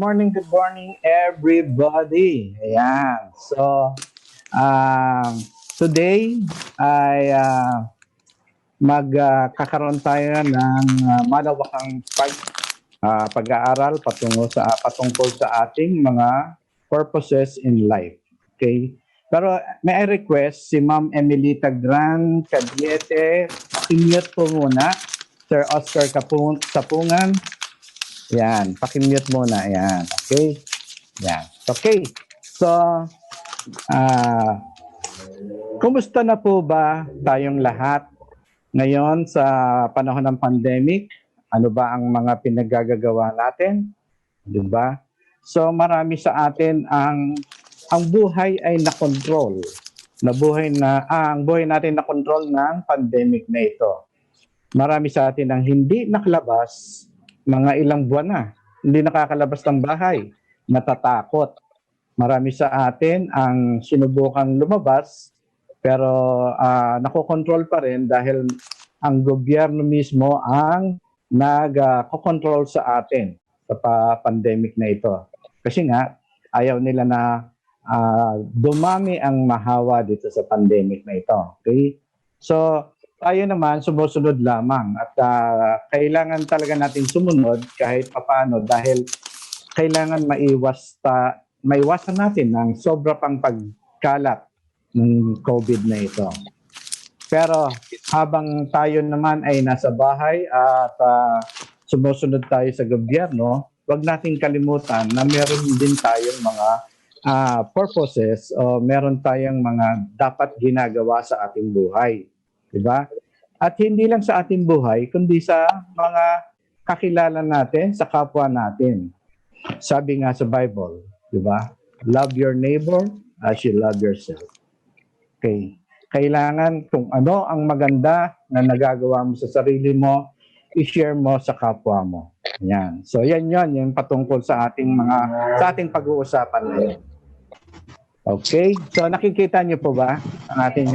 good morning, everybody. Ayan. So, today ay magkakaroon tayo ng malawakang pag-aaral patungkol sa ating mga purposes in life. Okay? Pero may I request si Ma'am Emilita Gran Cadiete, i-mute po muna. Sir Oscar Sapungan. Yan, paki-mute muna. Yan, okay? Yan. Okay. So, kumusta na po ba tayong lahat ngayon sa panahon ng pandemic? Ano ba ang mga pinaggagawa natin? 'Di ba? So, marami sa atin ang buhay ay na-control. Ang buhay natin na-control ng pandemic na ito. Marami sa atin ang hindi nakalabas, mga ilang buwan na, hindi nakakalabas ng bahay, natatakot. Marami sa atin ang sinubukang lumabas, pero nakokontrol pa rin dahil ang gobyerno mismo ang nag-control sa atin sa pandemic na ito. Kasi nga, ayaw nila na dumami ang mahawa dito sa pandemic na ito. Okay? So, tayo naman sumusunod lamang at kailangan talaga natin sumunod kahit papaano dahil kailangan maiwasan natin ang sobra pang pagkalat ng COVID na ito. Pero habang tayo naman ay nasa bahay at sumusunod tayo sa gobyerno, huwag nating kalimutan na meron din tayong mga purposes o meron tayong mga dapat ginagawa sa ating buhay. Diba? At hindi lang sa ating buhay, kundi sa mga kakilala natin, sa kapwa natin. Sabi nga sa Bible, diba? Love your neighbor as you love yourself. Okay. Kailangan kung ano ang maganda na nagagawa mo sa sarili mo, i-share mo sa kapwa mo. Yan. So yan yung patungkol sa ating pag-uusapan ngayon. Okay? So nakikita niyo po ba ang ating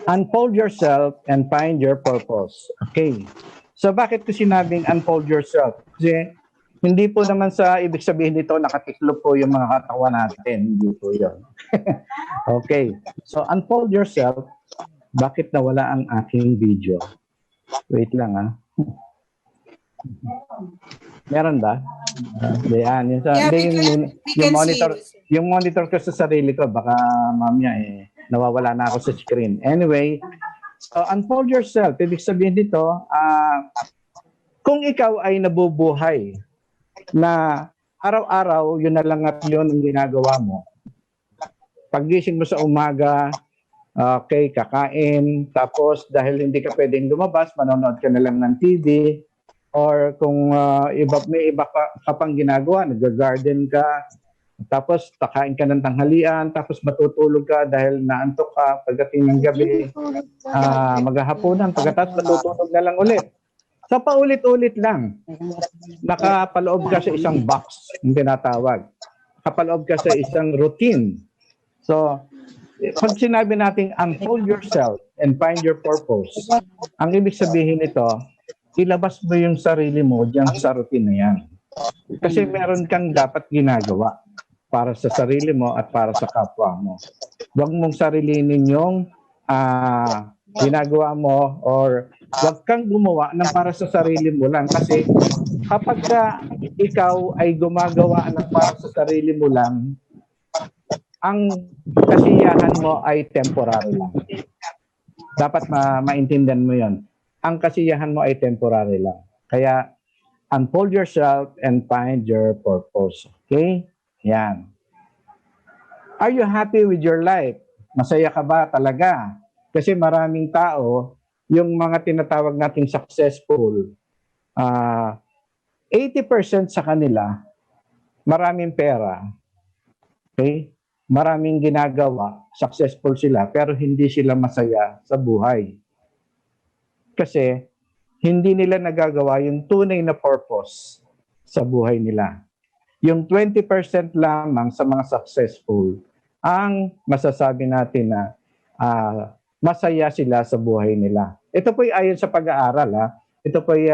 unfold yourself and find your purpose. Okay. So bakit ko sinabing unfold yourself? Kasi hindi po naman sa ibig sabihin nito nakatiklop po yung mga katawan natin. Hindi po yun. Okay. So unfold yourself. Bakit nawala ang aking video? Wait lang Meron ba? Yan. Yung monitor ko sa sarili ko, baka mamaya nawawala na ako sa screen. Anyway, so unfold yourself. Ibig sabihin dito, kung ikaw ay nabubuhay na araw-araw, yun na lang at yun ang ginagawa mo. Paggising mo sa umaga, okay, kakain, tapos dahil hindi ka pwedeng lumabas, manonood ka na lang ng TV, or kung may iba ka pang ginagawa, nag-garden ka, tapos kakain ka ng tanghalian, tapos matutulog ka dahil naantok ka pagdating ng gabi, maghahaponan, pagkatapos matutulog na lang ulit. So paulit-ulit lang, nakapaloob ka sa isang box, yung tinatawag. Nakapaloob ka sa isang routine. So, pag sinabi natin unfold yourself and find your purpose, ang ibig sabihin nito, ilabas mo yung sarili mo diyan sa routine na yan. Kasi meron kang dapat ginagawa para sa sarili mo at para sa kapwa mo. Huwag mong sarilinin yung ginagawa mo or huwag kang gumawa ng para sa sarili mo lang. Kasi kapag ikaw ay gumagawa ng para sa sarili mo lang, ang kasiyahan mo ay temporary lang. Dapat maintindihan mo yon. Ang kasiyahan mo ay temporary lang. Kaya, unfold yourself and find your purpose. Okay? Yan. Are you happy with your life? Masaya ka ba talaga? Kasi maraming tao, yung mga tinatawag nating successful, 80% sa kanila, maraming pera. Okay? Maraming ginagawa, successful sila, pero hindi sila masaya sa buhay. Kasi hindi nila nagagawa yung tunay na purpose sa buhay nila. Yung 20% lamang sa mga successful ang masasabi natin na masaya sila sa buhay nila. Ito po ay ayon sa pag-aaral. Ito po ay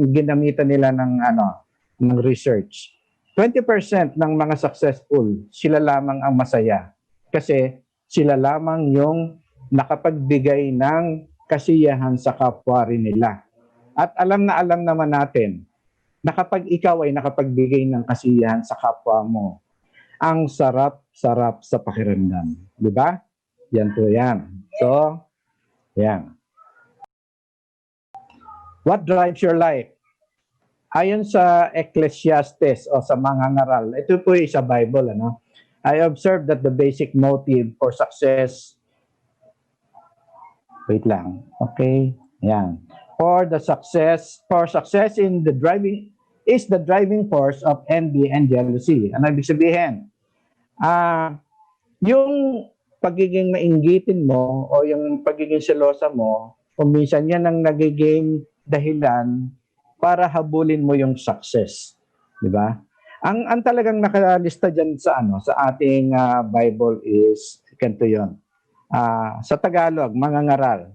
ginamitan nila ng research. 20% ng mga successful, sila lamang ang masaya. Kasi sila lamang yung nakapagbigay ng kasiyahan sa kapwa rin nila. At alam na alam naman natin na kapag ikaw ay nakapagbigay ng kasiyahan sa kapwa mo, ang sarap-sarap sa pakiramdam. Di ba? Yan po yan. So, yan. What drives your life? Ayon sa Ecclesiastes o sa mga ngaral, ito po ay sa Bible, ano? I observed that the basic motive for success, wait lang, okay, yan. For success in the driving, is the driving force of envy and jealousy. Ano ibig sabihin? Yung pagiging mainggitin mo o yung pagiging selosa mo, kung minsan yan ang nagiging dahilan para habulin mo yung success, di ba? Ang talagang nakalista diyan sa ating Bible is ganito 'yon. Sa Tagalog, mga ngaral.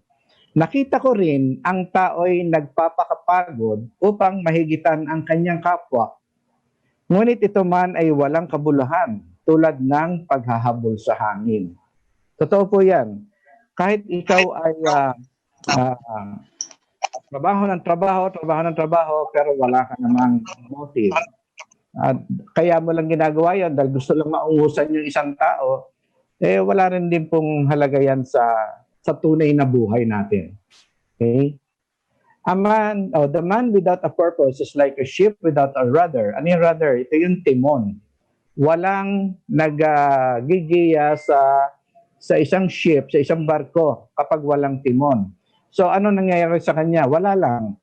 Nakita ko rin ang tao'y nagpapakapagod upang mahigitan ang kanyang kapwa. Ngunit ito man ay walang kabuluhan tulad ng paghahabol sa hangin. Totoo po 'yan. Kahit ikaw ay trabaho ng trabaho, pero wala ka namang motive. At kaya mo lang ginagawa yan dahil gusto lang maungusan yung isang tao, wala rin din pong halaga yan sa tunay na buhay natin. Okay? The man without a purpose is like a ship without a rudder. Ano yung rudder? Ito yung timon. Walang nagigiya sa isang ship, sa isang barko kapag walang timon. So ano nangyayari sa kanya? Wala lang.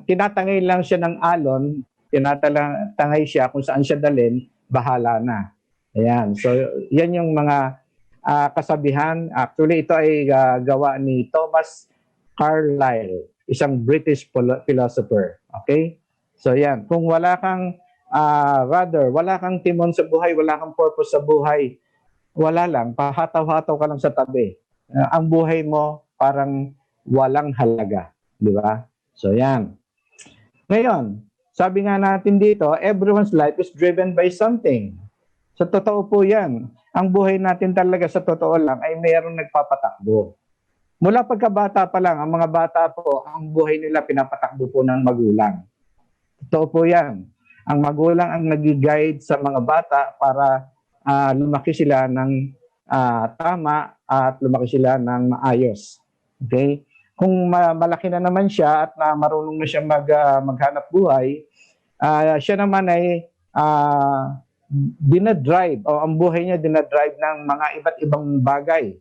Tinatangay lang siya ng alon, tinatangay siya kung saan siya dalhin, bahala na. Ayan. So yan yung mga kasabihan. Actually, ito ay gawa ni Thomas Carlyle, isang British philosopher. Okay? So yan. Kung wala kang rudder, wala kang timon sa buhay, wala kang purpose sa buhay, wala lang. Pahataw-hataw ka lang sa tabi. Ang buhay mo parang walang halaga, di ba? So yan. Ngayon, sabi nga natin dito, everyone's life is driven by something. Sa totoo po yan. Ang buhay natin talaga sa totoo lang ay mayroong nagpapatakbo. Mula pagkabata pa lang, ang mga bata po, ang buhay nila pinapatakbo po ng magulang. Totoo po yan. Ang magulang ang nag-guide sa mga bata para lumaki sila ng tama at lumaki sila ng maayos. Okay? Kung malaki na naman siya at marunong na siya maghanap buhay, siya naman ay dinadrive, o ang buhay niya dinadrive ng mga iba't ibang bagay.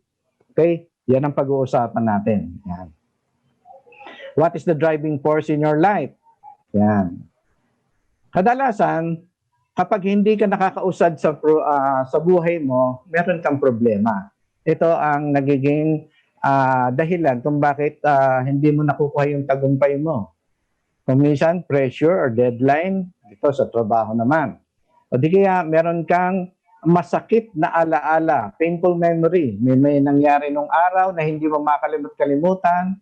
Okay? Yan ang pag-uusapan natin. Yan. What is the driving force in your life? Yan. Kadalasan, kapag hindi ka nakakausad sa buhay mo, meron kang problema. Ito ang nagiging dahilan kung bakit hindi mo nakukuha yung tagumpay mo. Kung minsan, pressure or deadline, ito sa trabaho naman. O di kaya meron kang masakit na alaala, painful memory. May nangyari nung araw na hindi mo makalimut-kalimutan.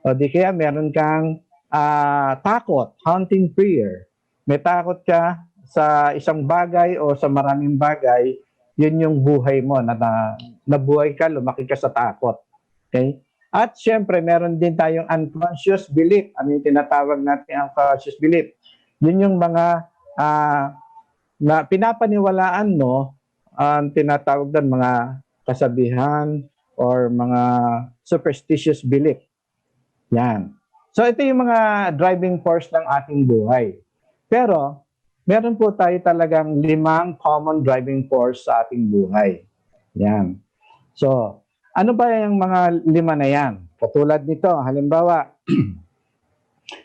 O di kaya meron kang takot, haunting fear. May takot ka sa isang bagay o sa maraming bagay, yun yung buhay mo, nabuhay ka, lumaki ka sa takot. Okay? At syempre, meron din tayong unconscious belief. Ano yung tinatawag natin unconscious belief? Yun yung mga na pinapaniwalaan mo, ang tinatawag doon mga kasabihan or mga superstitious belief. Yan. So ito yung mga driving force ng ating buhay. Pero meron po tayo talagang 5 common driving force sa ating buhay. Yan. So, ano ba yung mga 5 na yan? Katulad nito, halimbawa,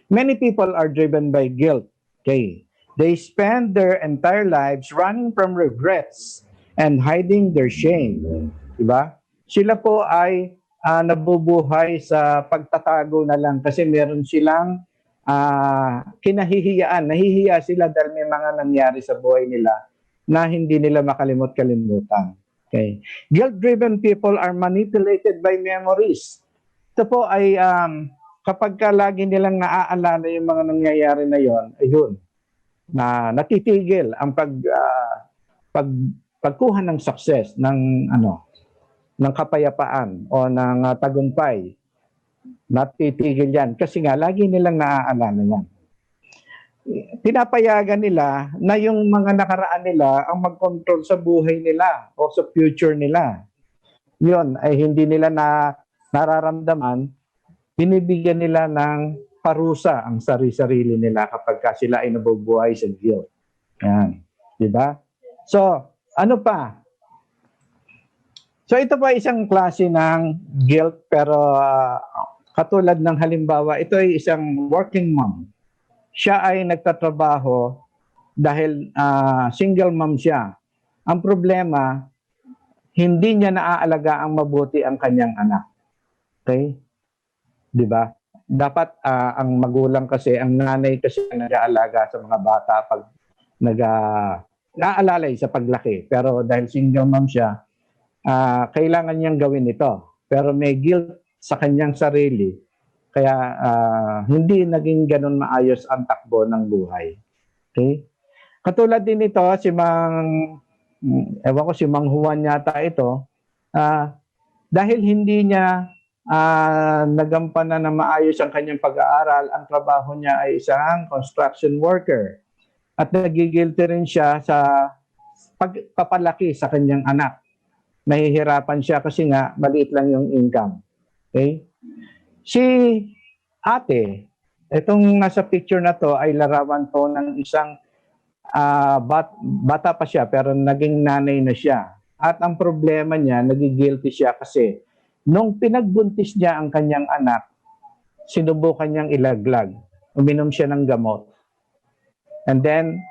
many people are driven by guilt. Okay. They spend their entire lives running from regrets and hiding their shame. Diba? Sila po ay nabubuhay sa pagtatago na lang kasi meron silang kinahihiyaan. Nahihiya sila dahil may mga nangyari sa buhay nila na hindi nila makalimot-kalimutan. Okay. Guilt-driven people are manipulated by memories. Ito po ay kapag lagi nilang naaalala yung mga nangyayari na yon, ayun, na natitigil ang pagkuha ng success ng ng kapayapaan o ng tagumpay. Natitigil yan kasi nga lagi nilang naaalala yan. Pinapayagan nila na yung mga nakaraan nila ang mag-control sa buhay nila o sa future nila. Yun ay hindi nila nararamdaman, binibigyan nila ng parusa ang sarili-sarili nila kapag sila ay nabubuhay sa guilt. Yan. Diba? So, ano pa? So, ito pa isang klase ng guilt pero katulad ng halimbawa, ito ay isang working mom. Siya ay nagtatrabaho dahil single mom siya. Ang problema, hindi niya naaalaga ang mabuti ang kanyang anak. Okay? 'Di ba? Dapat ang magulang kasi, ang nanay kasi nag-aalaga sa mga bata pag nag-aalalay sa paglaki. Pero dahil single mom siya, kailangan niyang gawin ito. Pero may guilt sa kanyang sarili. Kaya hindi naging ganun maayos ang takbo ng buhay. Okay? Katulad din ito, si Mang Juan yata ito, dahil hindi niya nagampanan na maayos ang kanyang pag-aaral, ang trabaho niya ay isang construction worker. At nagigilty rin siya sa pagpapalaki sa kanyang anak. Nahihirapan siya kasi nga maliit lang yung income. Okay? Si ate, itong nasa picture na to ay larawan to ng isang bata pa siya pero naging nanay na siya. At ang problema niya, nagigilty siya kasi nung pinagbuntis niya ang kanyang anak, sinubukan niyang ilaglag. Uminom siya ng gamot. And then,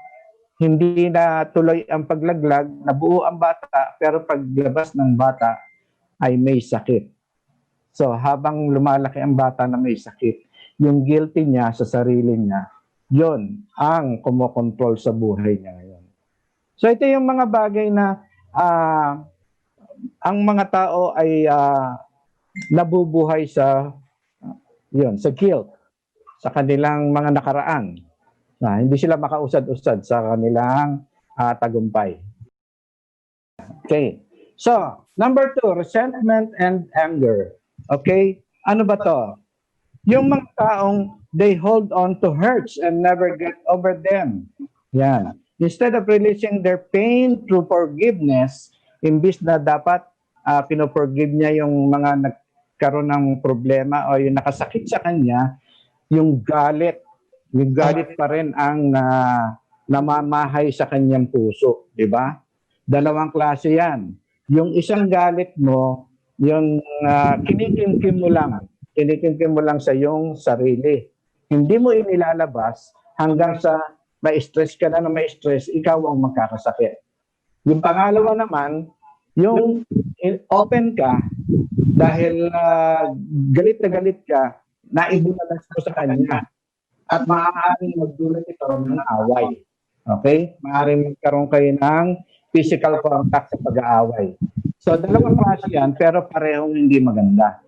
hindi na tuloy ang paglaglag, nabuo ang bata, pero paglabas ng bata ay may sakit. So, habang lumalaki ang bata na may sakit, yung guilty niya sa sarili niya, yon ang kumokontrol sa buhay niya ngayon. So, ito yung mga bagay na ang mga tao ay nabubuhay sa sa guilt, sa kanilang mga nakaraan. Hindi sila makausad-usad sa kanilang tagumpay. Okay. So, number 2, resentment and anger. Okay? Ano ba to? Yung mga taong they hold on to hurts and never get over them. Yan. Instead of releasing their pain through forgiveness, imbis na dapat pinoforgive niya yung mga nagkaroon ng problema o yung nakasakit sa kanya, yung galit pa rin ang namamahay sa kanyang puso. Diba? Dalawang klase yan. Yung isang galit mo, yung kinikimkim mo lang sa iyong sarili. Hindi mo inilalabas hanggang sa ma-stress ka na ma-stress, ikaw ang magkakasakit. Yung pangalawa naman, yung open ka dahil galit na galit ka, naibunalas mo sa kanya. At maaaring magdulot ito ng away. Okay? Maaaring magkaroon kayo ng physical contact sa pag-aaway. So, dalawang klase yan, pero parehong hindi maganda.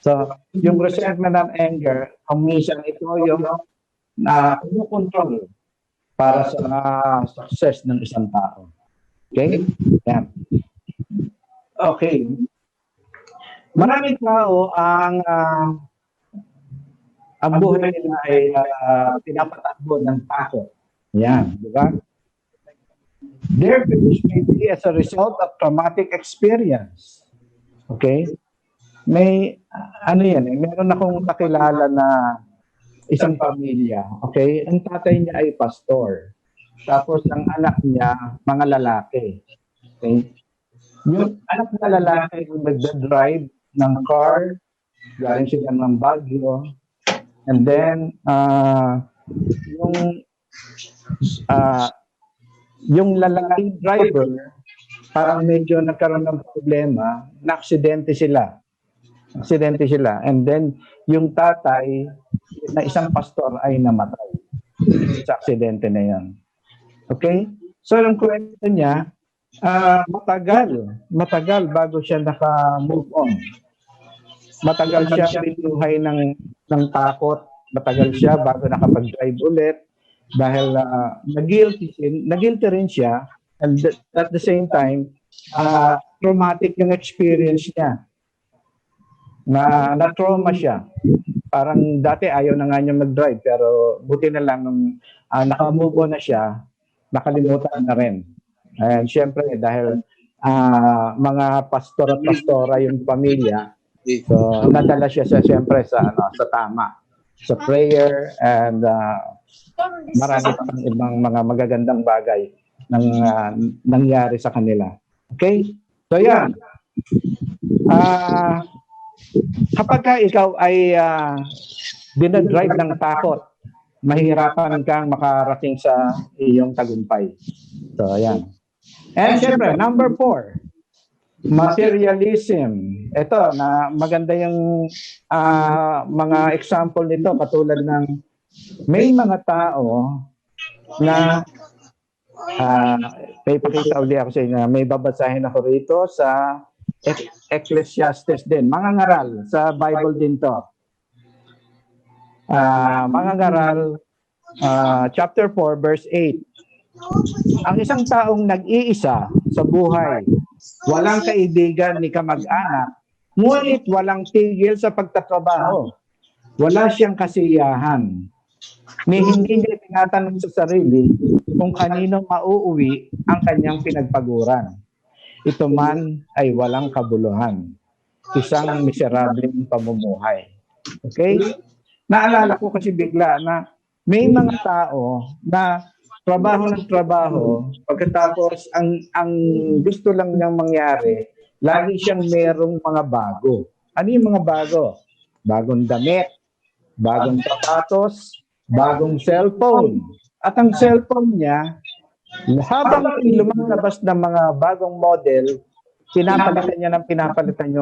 So, yung resentment and anger, minsan ito yung control para sa success ng isang tao. Okay? Yan. Okay. Maraming tao ang buhay nila ay pinapatakbo ng takot. Yan, di ba? Their beliefs may be as a result of traumatic experience. Okay? May, meron akong kakilala na isang pamilya. Okay? Ang tatay niya ay pastor. Tapos ang anak niya, mga lalaki. Okay? Yung anak na lalaki, yung nagda-drive ng car, galing sila ng Baguio. And then, yung lalaking driver, parang medyo nagkaroon ng problema, na-aksidente sila. And then, yung tatay na isang pastor ay namatay sa aksidente na yan. Okay? So, yung kwento niya, matagal bago siya naka-move on. Matagal siya binuhay ng takot. Matagal siya bago nakapag-drive ulit. dahil na-guilty rin siya, and at the same time, traumatic yung experience niya. Na-trauma siya. Parang dati ayaw na nga niya mag-drive, pero buti na lang nung nakamove on na siya, nakalimutan na rin. And syempre, dahil mga pastor at pastora yung pamilya, so nadala siya syempre sa tama, sa prayer, and marami pang ibang mga magagandang bagay nang nangyari sa kanila. Okay? So yan. Kapag ikaw ay dinadrive ng takot, mahihirapan kang makarating sa iyong tagumpay. So, ayan. And syempre, number 4, materialism. Ito, na maganda yung mga example nito, katulad ng may mga tao na may pakita ulit ako sa inyo, may babasahin ako rito sa Ecclesiastes din. Mga ngaral, sa Bible din to. Mga ngaral, chapter 4, verse 8. Ang isang taong nag-iisa sa buhay, walang kaibigan ni kamag-anak, ngunit walang tigil sa pagtatrabaho. Wala siyang kasiyahan. Ni hindi niya tinatanong sa sarili kung kanino mauuwi ang kanyang pinagpaguran. Ito man ay walang kabuluhan. Isang miserableng pamumuhay. Okay? Naalala ko kasi bigla na may mga tao na trabaho ng trabaho, pagkatapos ang gusto lang niyang mangyari, lagi siyang merong mga bago. Ano yung mga bago? Bagong damit, bagong sapatos, bagong cellphone. At ang cellphone niya, habang lumalabas ng mga bagong model, pinapalitan niya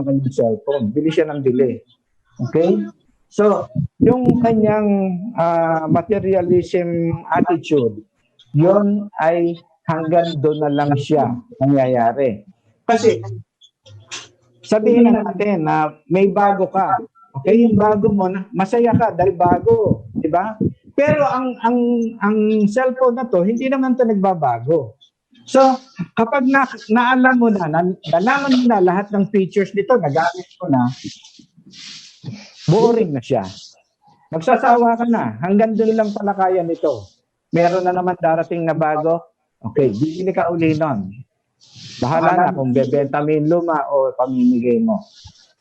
yung kanyang cellphone. Bili siya ng bili. Okay? So, yung kanyang materialism attitude, yun ay hanggang doon na lang siya nangyayari. Kasi, sabihin na natin na may bago ka. Okay, yung bago mo, masaya ka dahil bago. Diba? Pero ang cellphone na to, hindi naman to nagbabago. So, kapag naalam mo na, nalaman mo na lahat ng features nito, nagamit mo na, boring na siya. Magsasawa ka na. Hanggang doon lang pala kaya nito. Meron na naman darating na bago. Okay, bibili ka uli nun. Bahala na kung bebenta mo yung luma o pamimigay mo.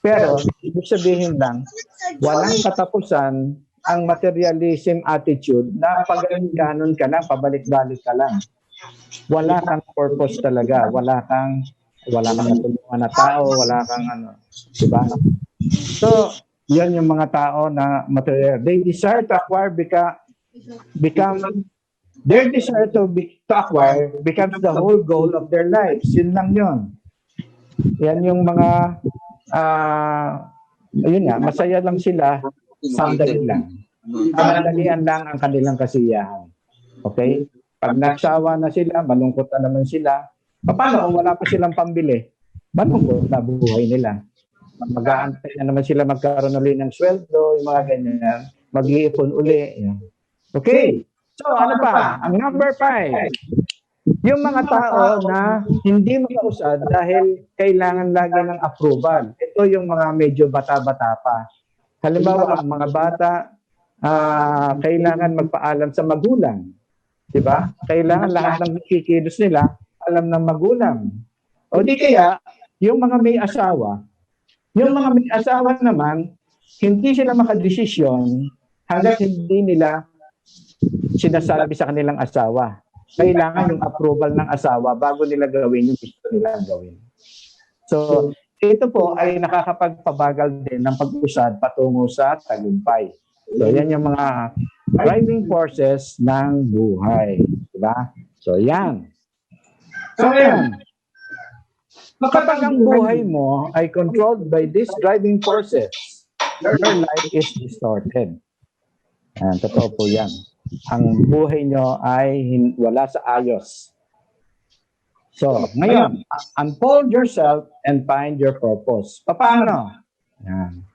Pero, ibig sabihin lang, walang katapusan ang materialism attitude na pag-ganon ka lang, pabalik-balik ka lang. Wala kang purpose talaga. Wala kang natulungan na tao, wala kang ano. Diba? So, yan yung mga tao na material. They desire to acquire their desire to acquire becomes the whole goal of their lives. Yun lang yun. Yan yung mga ayun nga, masaya lang sila, sandali lang. Sandalian lang ang kanilang kasiyahan. Okay? Pag nagsawa na sila, malungkot na naman sila. Paano kung wala pa silang pambili? Malungkot na buhay nila. Mag-aantay na naman sila magkaroon ulit ng sweldo, yung mga ganyan. Mag-iipon uli. Okay. So, ano pa? Ang number 5. Yung mga tao na hindi makausad dahil kailangan lagi ng approval. Ito yung mga medyo bata-bata pa. Halimbawa, ang mga bata, kailangan magpaalam sa magulang. Diba? Kailangan lahat ng kikilos nila, alam ng magulang. O di kaya, yung mga may asawa naman, hindi sila makadesisyon hanggat hindi nila sinasabi sa kanilang asawa. Kailangan yung approval ng asawa bago nila gawin yung gusto nila gawin. So, ito po ay nakakapagpabagal din ng pag-usad patungo sa tagumpay. So, yan yung mga driving forces ng buhay. Diba? So, yan. So, yan. Kapag ang buhay mo ay controlled by these driving forces, your life is distorted. Ayan, totoo po yan. Ang buhay nyo ay wala sa ayos. So, ngayon, unfold yourself and find your purpose. Paano? Yan.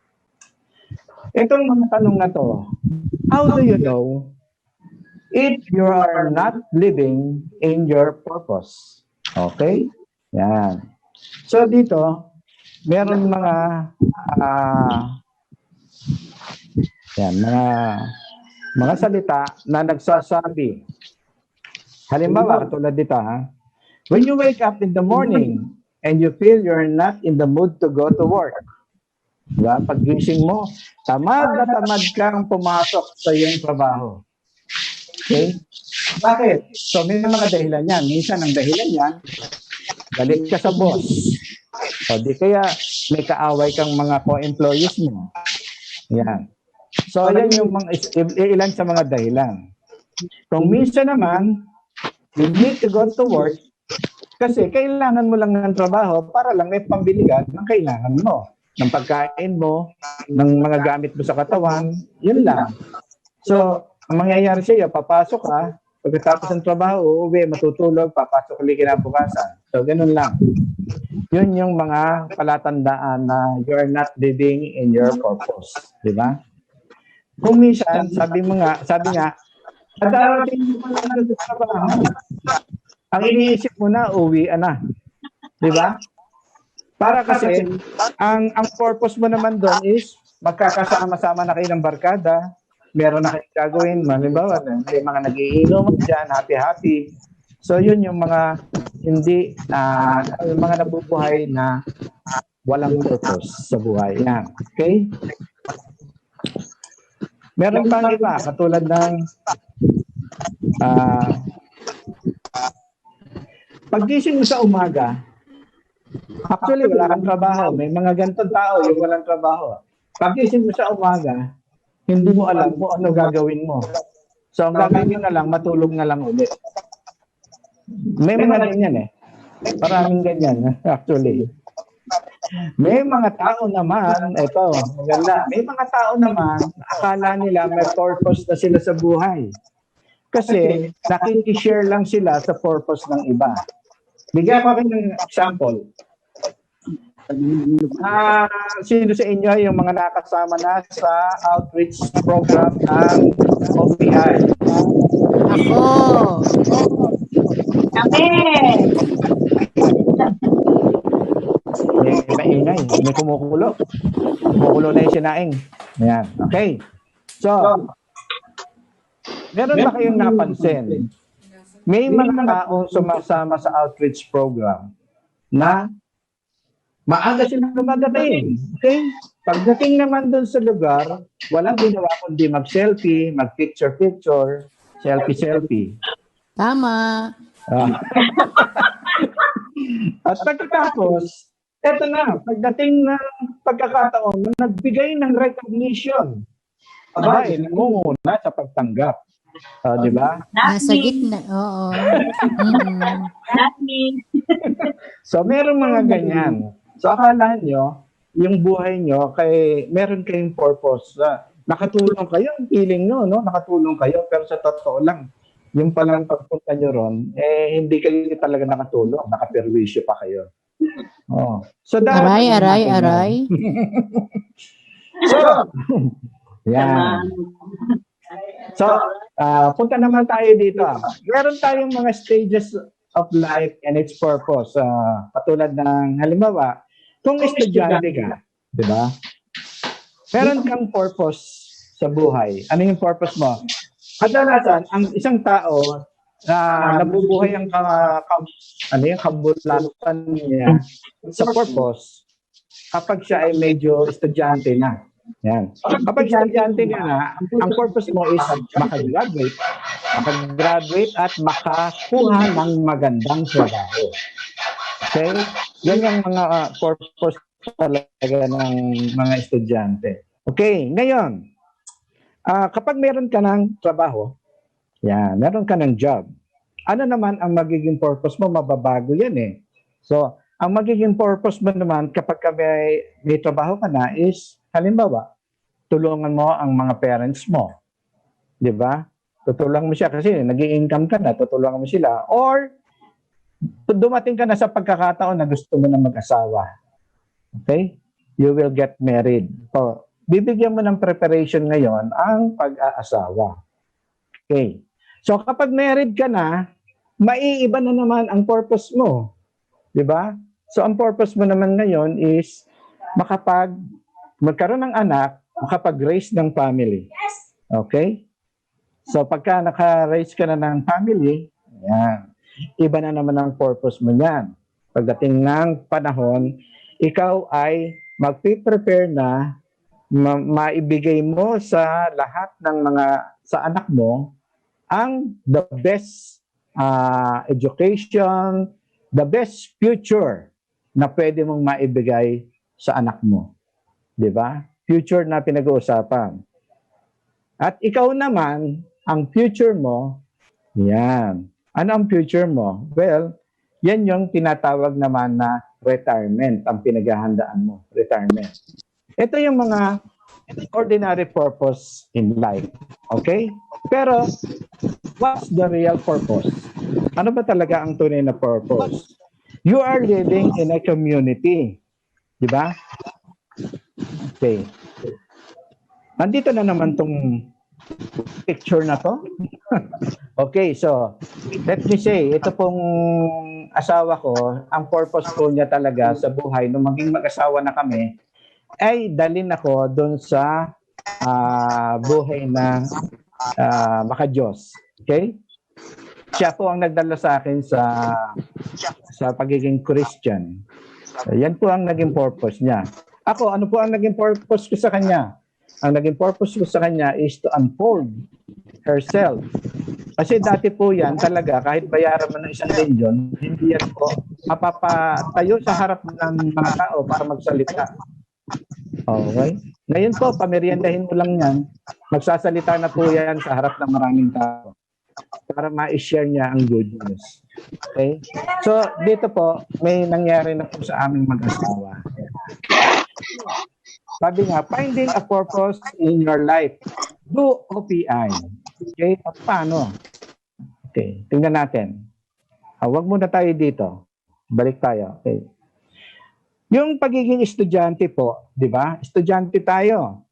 Itong mga tanong na to, how do you know if you are not living in your purpose. Okay? Yan. So dito, meron mga yan, mga salita na nagsasabi. Halimbawa, katulad dito, when you wake up in the morning and you feel you're not in the mood to go to work. Diba? Pag-gising mo, tamad na tamad kang pumasok sa iyong trabaho. Okay? Bakit? So, may mga dahilan yan. Minsan, ang dahilan yan, galit ka sa boss. O, di kaya may kaaway kang mga co-employees mo. Yan. So, yan yung ilan sa mga dahilan. Kung minsan naman, you need to go to work kasi kailangan mo lang ng trabaho para lang may pambili ka ng kailangan mo. Ng pagkain mo, ng mga gamit mo sa katawan, yun lang. So, ang mangyayari sa iyo, papasok ka, pagkatapos ng trabaho, uuwi, matutulog, papasok ulit kinabukasan. So, ganun lang. Yun yung mga palatandaan na you're not living in your purpose. Di ba? Kung minsan, sabi nga, darating mo pa lang sa trabaho. Ang iniisip mo na, uwi na. Di ba? Para kasi, ang purpose mo naman doon is magkakasama-sama na kayo ng barkada, meron na kayong gagawin, halimbawa, may mga nagiinom dyan, happy-happy. So, yun yung mga hindi, yung mga nabubuhay na walang purpose sa buhay. Yan. Okay? Meron pang iba, katulad ng paggising mo sa umaga, actually, wala kang trabaho. May mga ganitong tao yung walang trabaho. Paggising mo sa umaga, hindi mo alam kung ano gagawin mo. So, ang gagawin na lang, matulog na lang ulit. May mga ganyan eh. Maraming ganyan, actually. May mga tao naman, ito, maganda. May mga tao naman, akala nila may purpose na sila sa buhay. Kasi, nakikishare lang sila sa purpose ng iba. Bigyan ko kayo ng example. Sino sa inyo yung mga nakasama na sa outreach program ng OPI? Ako. Kami. May maingay, may kumukulo. Kumukulo na yung sinaing. Ayan. Okay. So, meron ba kayong napansin? May mga taong sumasama sa outreach program na maaga silang dumadating. Okay? Pagdating naman doon sa lugar, walang ginawa kundi mag-selfie, mag-picture-picture, selfie-selfie. Tama. At pagkatapos, eto na, pagdating ng pagkakataon, nagbigay ng recognition. Aba, nangunguna sa pagtanggap. Di ba? Nasa gitna. Oo. So, meron mga ganyan. So, akala nyo, yung buhay nyo, meron kayong purpose. Nakatulong kayo, ang feeling nyo, no? Nakatulong kayo, pero sa totoo lang, yung palang pagpunta nyo ron, hindi kayo talaga nakatulong, nakaperwisyo pa kayo. Oh. So, Aray. So, yan. So, punta naman tayo dito. Meron tayong mga stages of life and its purpose. Katulad ng, halimbawa, kung estudyante ka, di ba? Meron kang purpose sa buhay. Ano yung purpose mo? Kadalasan, ang isang tao na nabubuhay ang kabulatan niya sa purpose kapag siya ay medyo estudyante na. Yan. Kapag estudyante ka na, ang purpose mo is makagraduate at makakuha ng magandang trabaho. Okay? Yan yung mga purpose talaga ng mga estudyante. Okay, ngayon, kapag meron ka ng trabaho, yan, meron ka ng job, ano naman ang magiging purpose mo? Mababago yan eh. So, ang magiging purpose mo naman kapag may trabaho ka na is, halimbawa, tulungan mo ang mga parents mo. Di ba? Tutulungan mo siya kasi nag-i-income ka na, tutulungan mo sila. Or, dumating ka na sa pagkakataon na gusto mo na mag-asawa. Okay? You will get married. So, bibigyan mo ng preparation ngayon ang pag-aasawa. Okay. So kapag married ka na, maiiba na naman ang purpose mo. Di ba? So ang purpose mo naman ngayon is magkaroon ng anak, makapag-raise ng family. Okay? So pagka naka-raise ka na ng family, yan, iba na naman ang purpose mo niyan. Pagdating ng panahon, ikaw ay magpiprepare na maibigay mo sa lahat ng sa anak mo ang the best education, the best future na pwede mong maibigay sa anak mo. Di ba? Future na pinag-uusapan. At ikaw naman, ang future mo, yan. Ano ang future mo? Well, yan yung tinatawag naman na retirement, ang pinaghahandaan mo, retirement. Ito yung mga ordinary purpose in life. Okay? Pero, what's the real purpose? Ano ba talaga ang tunay na purpose? You are living in a community. Di ba? Okay. Nandito na naman tong picture na to. Okay, so let me say, ito pong asawa ko, ang purpose po niya talaga sa buhay, nung maging mag-asawa na kami, ay dalhin ako doon sa buhay na maka-Diyos. Okay? Siya po ang nagdala sa akin sa pagiging Christian. Yan po ang naging purpose niya. Ako, ano po ang naging purpose ko sa kanya? Ang naging purpose ko sa kanya is to unfold herself. Kasi dati po yan talaga, kahit bayaran mo ng 1 milyon, hindi yan po mapapatayo sa harap ng mga tao para magsalita. Okay? Ngayon po, pameriendahin mo lang yan, magsasalita na po yan sa harap ng maraming tao para ma-share niya ang good news. Okay? So, dito po, may nangyari na po sa aming mag-asawa. Sabi nga, finding a purpose in your life. Do OPI. Okay? Paano? Okay, tingnan natin. Huwag muna tayo dito. Balik tayo. Okay. Yung pagiging estudyante po, di ba? Estudyante tayo.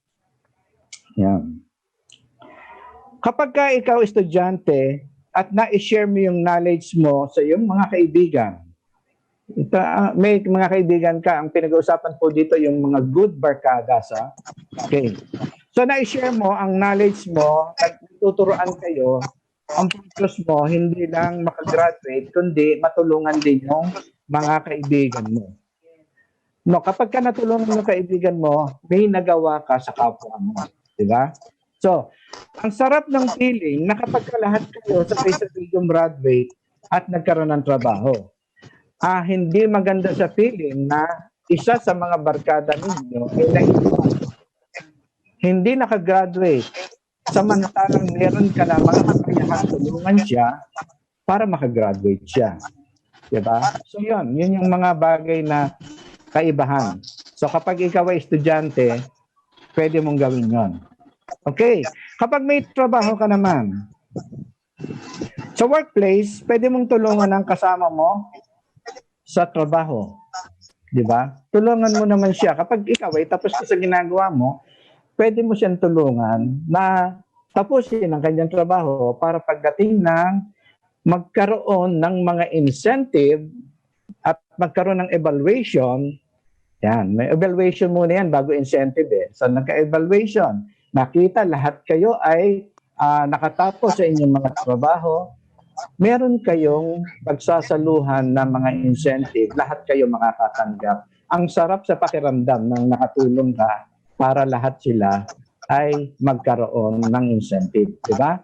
Yan. Kapag ka ikaw estudyante at na-share mo yung knowledge mo sa iyong mga kaibigan, may mga kaibigan ka, ang pinag-uusapan po dito yung mga good barkadas. Okay. So na-share mo ang knowledge mo, nagtuturoan kayo, ang purpose mo, hindi lang makagraduate, kundi matulungan din yung mga kaibigan mo. No, kapag ka natulungan ng kaibigan mo, may nagawa ka sa kapwa mo. Di ba? So, ang sarap ng feeling na kapag ka lahat kayo sabay-sabay graduate at nagkaroon ng trabaho. Hindi maganda sa feeling na isa sa mga barkada ninyo ay hindi nakagraduate, samantalang meron ka na mga kakayahan tulungan siya para makagraduate siya. Diba? So yun yung mga bagay na kaibahan. So kapag ikaw ay estudyante, pwede mong gawin yon. Okay. Kapag may trabaho ka naman, sa workplace, pwede mong tulungan ang kasama mo sa trabaho. Diba? Tulungan mo naman siya. Kapag ikaw ay tapos ka sa ginagawa mo, pwede mo siyang tulungan na tapusin ang kanyang trabaho para pagdating ng magkaroon ng mga incentive at magkaroon ng evaluation. Yan, may evaluation muna yan bago incentive eh. So nagka-evaluation, nakita lahat kayo ay nakatapos sa inyong mga trabaho, meron kayong pagsasaluhan ng mga incentive, lahat kayo makakatanggap. Ang sarap sa pakiramdam ng nakatulong ka para lahat sila ay magkaroon ng incentive, di ba?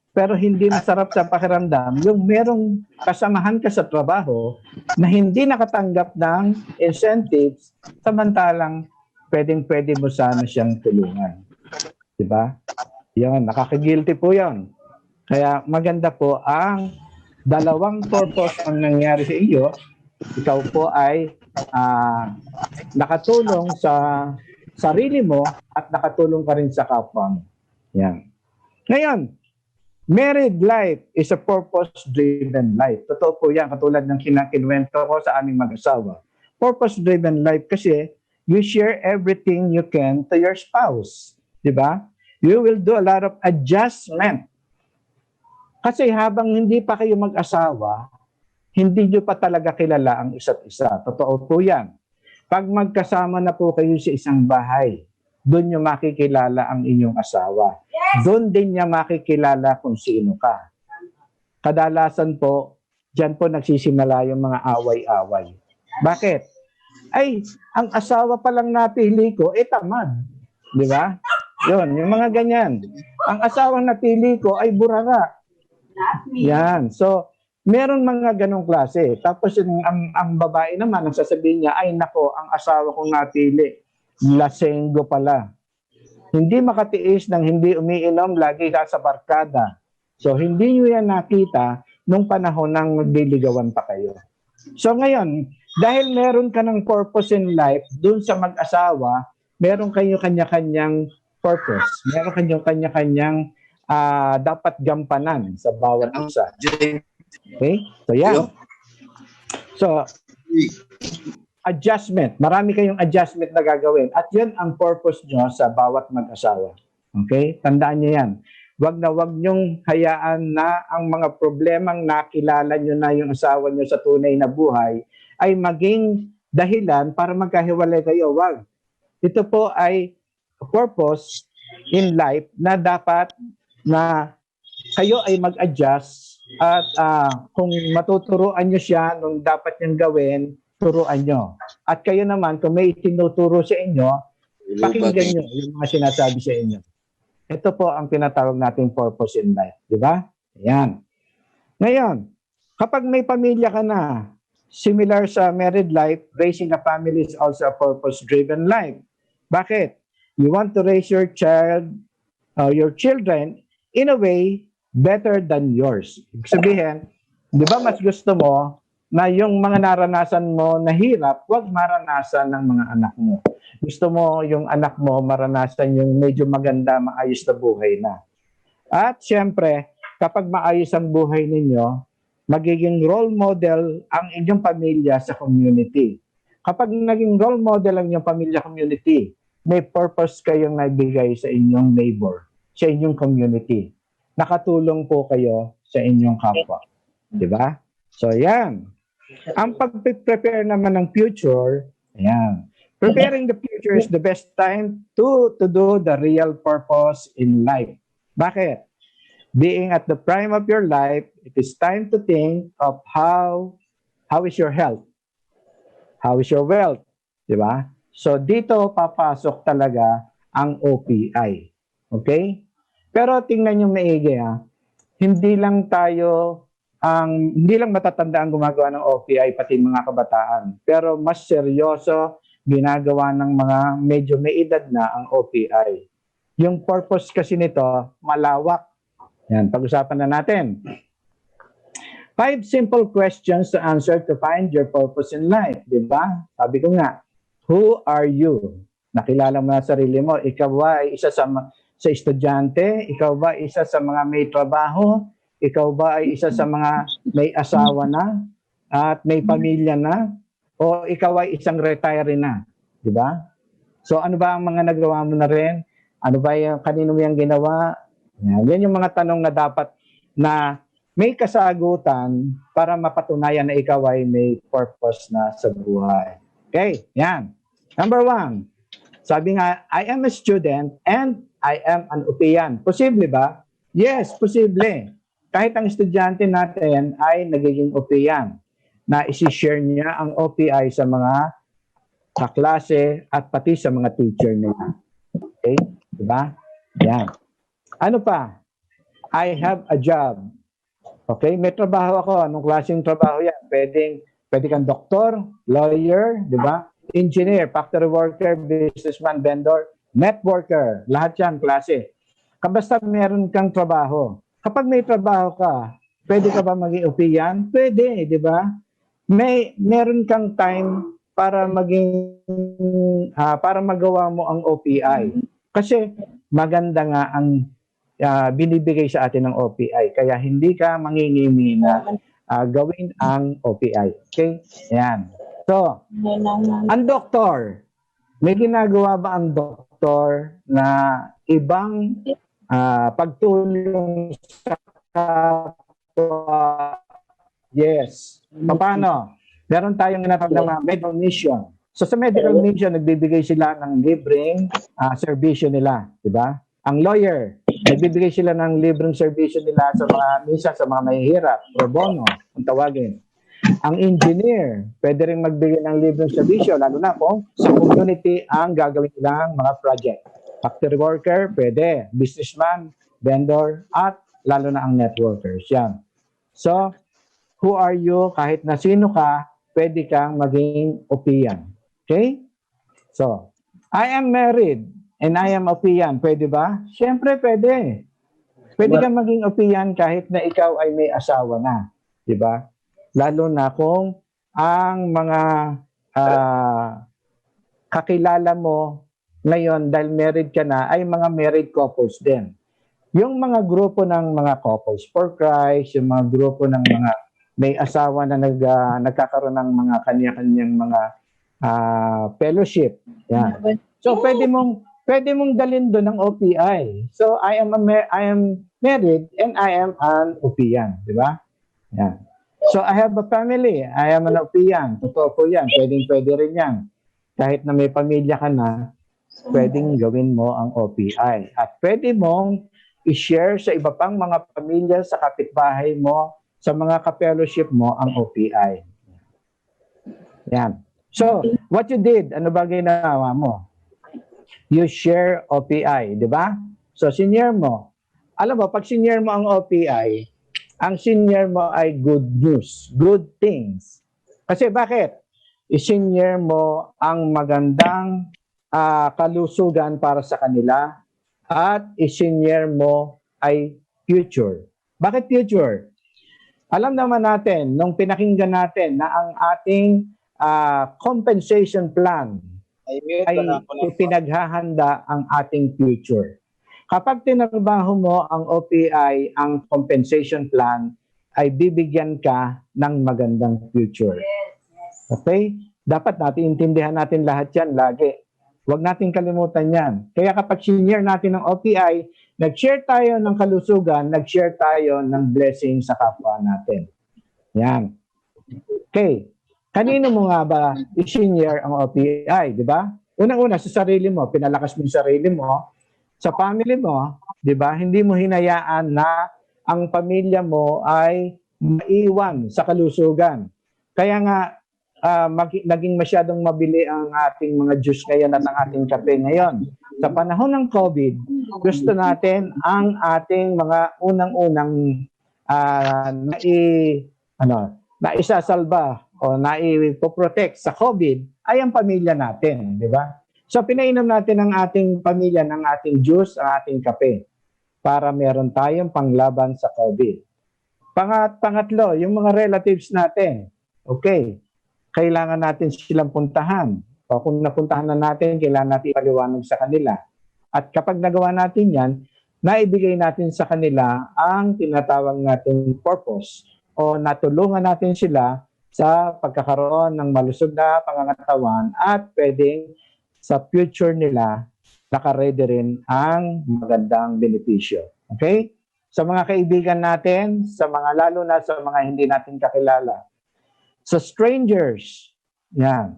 Pero hindi masarap sa pakiramdam yung merong kasamahan ka sa trabaho na hindi nakatanggap ng incentives, samantalang pwedeng-pwede mo sana siyang tulungan. Di ba? Yan, nakaka-guilty po yan. Kaya maganda po ang dalawang purpose ang nangyari sa iyo. Ikaw po ay nakatulong sa sarili mo at nakatulong ka rin sa kapwa mo. Yan. Ngayon, married life is a purpose-driven life. Totoo po yan, katulad ng kinakinwento ko sa aming mag-asawa. Purpose-driven life kasi you share everything you can to your spouse. Di ba? You will do a lot of adjustment. Kasi habang hindi pa kayo mag-asawa, hindi nyo pa talaga kilala ang isa't isa. Totoo po yan. Pag magkasama na po kayo sa isang bahay, doon nyo makikilala ang inyong asawa. Doon din niya makikilala kung sino ka. Kadalasan po, dyan po nagsisimula yung mga away-away. Bakit? Ay, ang asawa pa lang napili ko, tamad. Di ba? Yun, yung mga ganyan. Ang asawang napili ko ay burara. Yan. So, meron mga ganong klase. Tapos ang babae naman, ang sasabihin niya, ay nako, ang asawa kong napili, lasenggo pala. Hindi makatiis ng hindi umiinom, lagi ka sa barkada. So, hindi nyo yan nakita nung panahon ng magliligawan pa kayo. So, ngayon, dahil meron ka ng purpose in life, dun sa mag-asawa, meron kayo kanya-kanyang purpose. Meron kayo kanya-kanyang dapat gampanan sa bawat isa. Okay? So, yan. So, adjustment. Marami kayong adjustment na gagawin. At yun ang purpose nyo sa bawat mag-asawa. Okay? Tandaan nyo yan. Wag nyong hayaan na ang mga problemang nakilala nyo na yung asawa nyo sa tunay na buhay ay maging dahilan para magkahiwalay kayo. Wag. Ito po ay purpose in life na dapat na kayo ay mag-adjust at kung matuturuan nyo siya nung dapat niyang gawin, turuan nyo. At kayo naman, kung may tinuturo sa inyo, pakinggan nyo yung mga sinasabi sa inyo. Ito po ang tinatawag nating purpose in life. Di ba? Ayan. Ngayon, kapag may pamilya ka na, similar sa married life, raising a family is also a purpose-driven life. Bakit? You want to raise your child, your children, in a way, better than yours. Ibig sabihin, di ba mas gusto mo na yung mga naranasan mo na hirap, huwag maranasan ng mga anak mo. Gusto mo yung anak mo maranasan yung medyo maganda, maayos na buhay na. At syempre, kapag maayos ang buhay ninyo, magiging role model ang inyong pamilya sa community. Kapag naging role model ang inyong pamilya community, may purpose kayong naibigay sa inyong neighbor, sa inyong community. Nakatulong po kayo sa inyong kapwa. Di ba? So, yan. Ang pag-prepare naman ng future, yan. Preparing the future is the best time to do the real purpose in life. Bakit? Being at the prime of your life, it is time to think of how is your health? How is your wealth? Di ba? So, dito papasok talaga ang OPI. Okay? Pero tingnan nyo maigi hindi lang matatanda ang gumagawa ng OPI pati mga kabataan. Pero mas seryoso ginagawa ng mga medyo may edad na ang OPI. Yung purpose kasi nito, malawak. Yan, pag-usapan na natin. 5 simple questions to answer to find your purpose in life. Diba? Sabi ko nga, who are you? Nakilala mo na sarili mo. Ikaw ba ay isa sa estudyante? Ikaw ba isa sa mga may trabaho? Ikaw ba ay isa sa mga may asawa na? At may pamilya na? O ikaw ay isang retiree na? Diba? So ano ba ang mga nagawa mo na rin? Ano ba yung kanino mo yung ginawa? Yan yung mga tanong na dapat na may kasagutan para mapatunayan na ikaw ay may purpose na sa buhay. Okay, yan. Number 1, sabi nga, I am a student and I am an OPIan. Posible ba? Yes, posible. Kahit ang estudyante natin ay nagiging OPIan na isi-share niya ang OPI sa mga kaklase at pati sa mga teacher nila. Okay? Diba? Yan. Ano pa? I have a job. Okay? May trabaho ako. Anong klaseng trabaho yan? Pwede kang doktor, lawyer, di ba? Engineer, factory worker, businessman, vendor, networker. Lahat yan, klase. Basta meron kang trabaho. Kapag may trabaho ka, pwede ka ba maging OPIan? Pwede, di ba? Meron kang time para para magawa mo ang OPI. Kasi maganda nga ang binibigay sa atin ng OPI. Kaya hindi ka mangingimi na gawin ang OPI. Okay? Yan. So, ang doktor, may ginagawa ba ang doktor na ibang pagtulong sa kapwa. Yes. Paano? Meron tayong tinatawag na mga medical mission. So sa medical mission, nagbibigay sila ng libreng serbisyo nila, di ba? Ang lawyer, nagbibigay sila ng libreng serbisyo nila sa mga minsan sa mga mahihirap, pro bono, kung tawagin. Ang engineer, pwede rin magbigay ng libreng serbisyo, lalo na kung sa community ang gagawin nilang mga project. Factory worker, pwede. Businessman, vendor, at lalo na ang networkers. Yan. So, who are you? Kahit na sino ka, pwede kang maging OPIAN. Okay? So, I am married and I am OPIAN. Pwede ba? Siyempre, pwede. Pwede kang maging OPIAN kahit na ikaw ay may asawa na. Di ba? Lalo na kung ang mga kakilala mo ngayon dahil married ka na ay mga married couples din. Yung mga grupo ng mga couples for Christ, yung mga grupo ng mga may asawa na nagkakaroon ng mga kanya-kanyang mga fellowship. Yan. So pwede mong dalhin doon ng OPI. So I am married and I am an OPIAN, di ba? Yan. So I have a family. I am an OPIAN. Totoo po yan. Pwede rin yan. Kahit na may pamilya ka na, pwedeng gawin mo ang OPI. At pwede mong i-share sa iba pang mga pamilya, sa kapitbahay mo, sa mga ka-fellowship mo ang OPI. Yan. So, what you did, ano ba ginawa mo? You share OPI, di ba? So, senior mo. Alam mo, pag senior mo ang OPI, ang senior mo ay good news, good things. Kasi bakit? I-senior mo ang magandang kalusugan para sa kanila at i-senior mo ay future. Bakit future? Alam naman natin, nung pinakinggan natin na ang ating compensation plan ay pinaghahanda ang ating future. Kapag tinarbaho mo ang OPI, ang compensation plan, ay bibigyan ka ng magandang future. Okay? Dapat natin intindihan natin lahat yan lagi. Huwag natin kalimutan yan. Kaya kapag senior natin ng OPI, nag-share tayo ng kalusugan, nag-share tayo ng blessing sa kapwa natin. Yan. Okay. Kanino mo nga ba i-senior ang OPI, di ba? Unang-una, sa sarili mo, pinalakas mo yung sarili mo. Sa family mo, di ba? Hindi mo hinayaan na ang pamilya mo ay maiwan sa kalusugan. Kaya nga, naging masyadong mabili ang ating mga juice ngayon at ang ating kape ngayon. Sa panahon ng COVID, gusto natin ang ating mga unang-unang naisasalba o naipoprotect sa COVID ay ang pamilya natin, di ba? So pinainom natin ang ating pamilya ng ating juice, ang ating kape para meron tayong panglaban sa COVID. Pangatlo, yung mga relatives natin. Okay, kailangan natin silang puntahan. O kung napuntahan na natin, kailangan natin ipaliwanag sa kanila. At kapag nagawa natin yan, naibigay natin sa kanila ang tinatawag nating purpose o natulungan natin sila sa pagkakaroon ng malusog na pangangatawan at pwedeng sa future nila naka-ready rin ang magandang benepisyo. Okay? Sa mga kaibigan natin, sa mga lalo na sa mga hindi natin kakilala. Sa strangers, yan.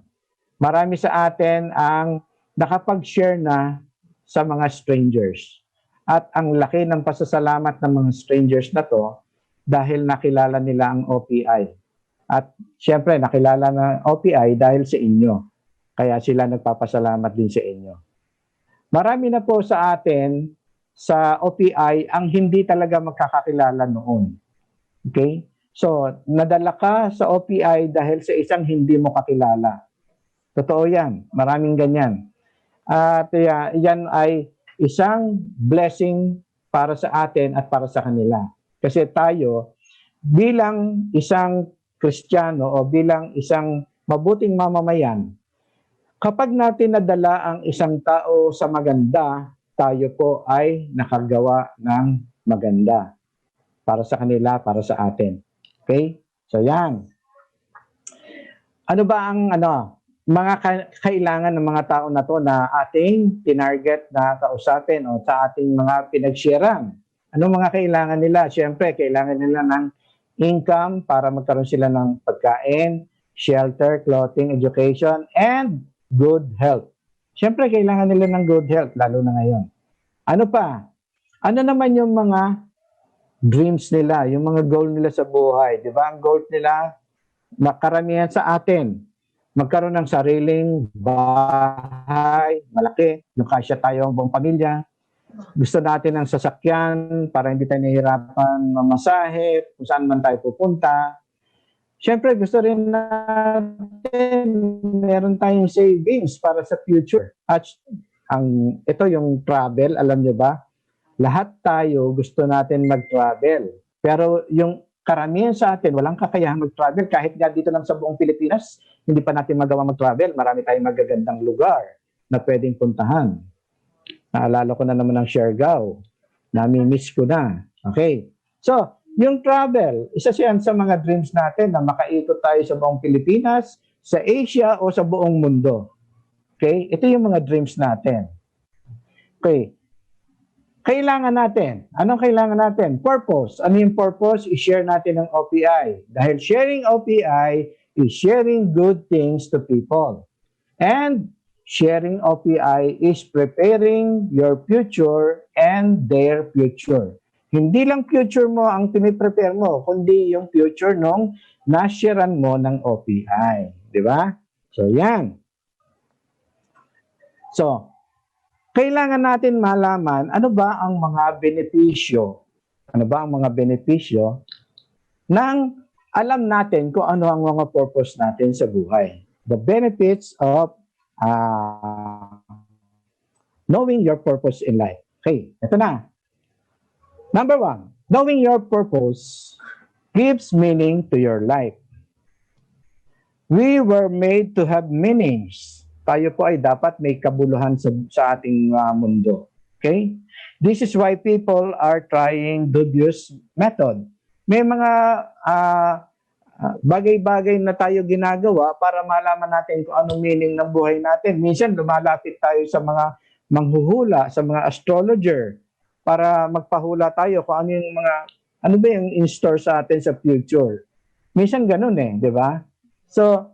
Marami sa atin ang nakapag-share na sa mga strangers. At ang laki ng pasasalamat ng mga strangers na to dahil nakilala nila ang OPI. At syempre, nakilala ng OPI dahil sa inyo. Kaya sila nagpapasalamat din sa inyo. Marami na po sa atin sa OPI ang hindi talaga magkakakilala noon. Okay? So, nadala ka sa OPI dahil sa isang hindi mo kakilala. Totoo yan. Maraming ganyan. At yan ay isang blessing para sa atin at para sa kanila. Kasi tayo, bilang isang Kristiyano o bilang isang mabuting mamamayan, kapag natin nadala ang isang tao sa maganda, tayo po ay nakagawa ng maganda para sa kanila, para sa atin. Okay? So yan. Ano ba ang mga kailangan ng mga tao na to na ating tinarget na kausapin o sa ating mga pinag-sharean? Anong mga kailangan nila? Siyempre, kailangan nila ng income para magkaroon sila ng pagkain, shelter, clothing, education, and good health. Siyempre, kailangan nila ng good health, lalo na ngayon. Ano pa? Ano naman yung mga dreams nila, yung mga goal nila sa buhay? Di ba? Ang goal nila, makaramihan sa atin, magkaroon ng sariling bahay, malaki, yung kasya tayo ang buong pamilya. Gusto natin ng sasakyan para hindi tayo nahihirapan mamasahe, kung saan man tayo pupunta. Siyempre, gusto rin natin meron tayong savings para sa future. At ito yung travel, alam niyo ba? Lahat tayo gusto natin mag-travel. Pero yung karamihan sa atin, walang kakayahan mag-travel. Kahit nga dito lang sa buong Pilipinas, hindi pa natin magawa mag-travel. Marami tayong magagandang lugar na pwedeng puntahan. Naalala ko na naman ang Siargao. Nami-miss ko na. Okay. So, yung travel, isa siya sa mga dreams natin na makaikot tayo sa buong Pilipinas, sa Asia o sa buong mundo. Okay? Ito yung mga dreams natin. Okay. Kailangan natin. Anong kailangan natin? Purpose. Ano yung purpose? I-share natin ng OPI. Dahil sharing OPI is sharing good things to people. And sharing OPI is preparing your future and their future. Hindi lang future mo ang piniprepare mo, kundi yung future nung nasharean mo ng OPI. Di ba? So, yan. So, kailangan natin malaman ano ba ang mga benepisyo. Ano ba ang mga benepisyo ng alam natin kung ano ang mga purpose natin sa buhay. The benefits of knowing your purpose in life. Okay, ito na. Number 1, knowing your purpose gives meaning to your life. We were made to have meanings. Tayo po ay dapat may kabuluhan sa ating mundo. Okay? This is why people are trying dubious method. May mga bagay-bagay na tayo ginagawa para malaman natin kung anong meaning ng buhay natin. Minsan lumalapit tayo sa mga manghuhula, sa mga astrologer para magpahula tayo kung ano ba yung in store sa atin sa future. Minsan ganun di ba? So,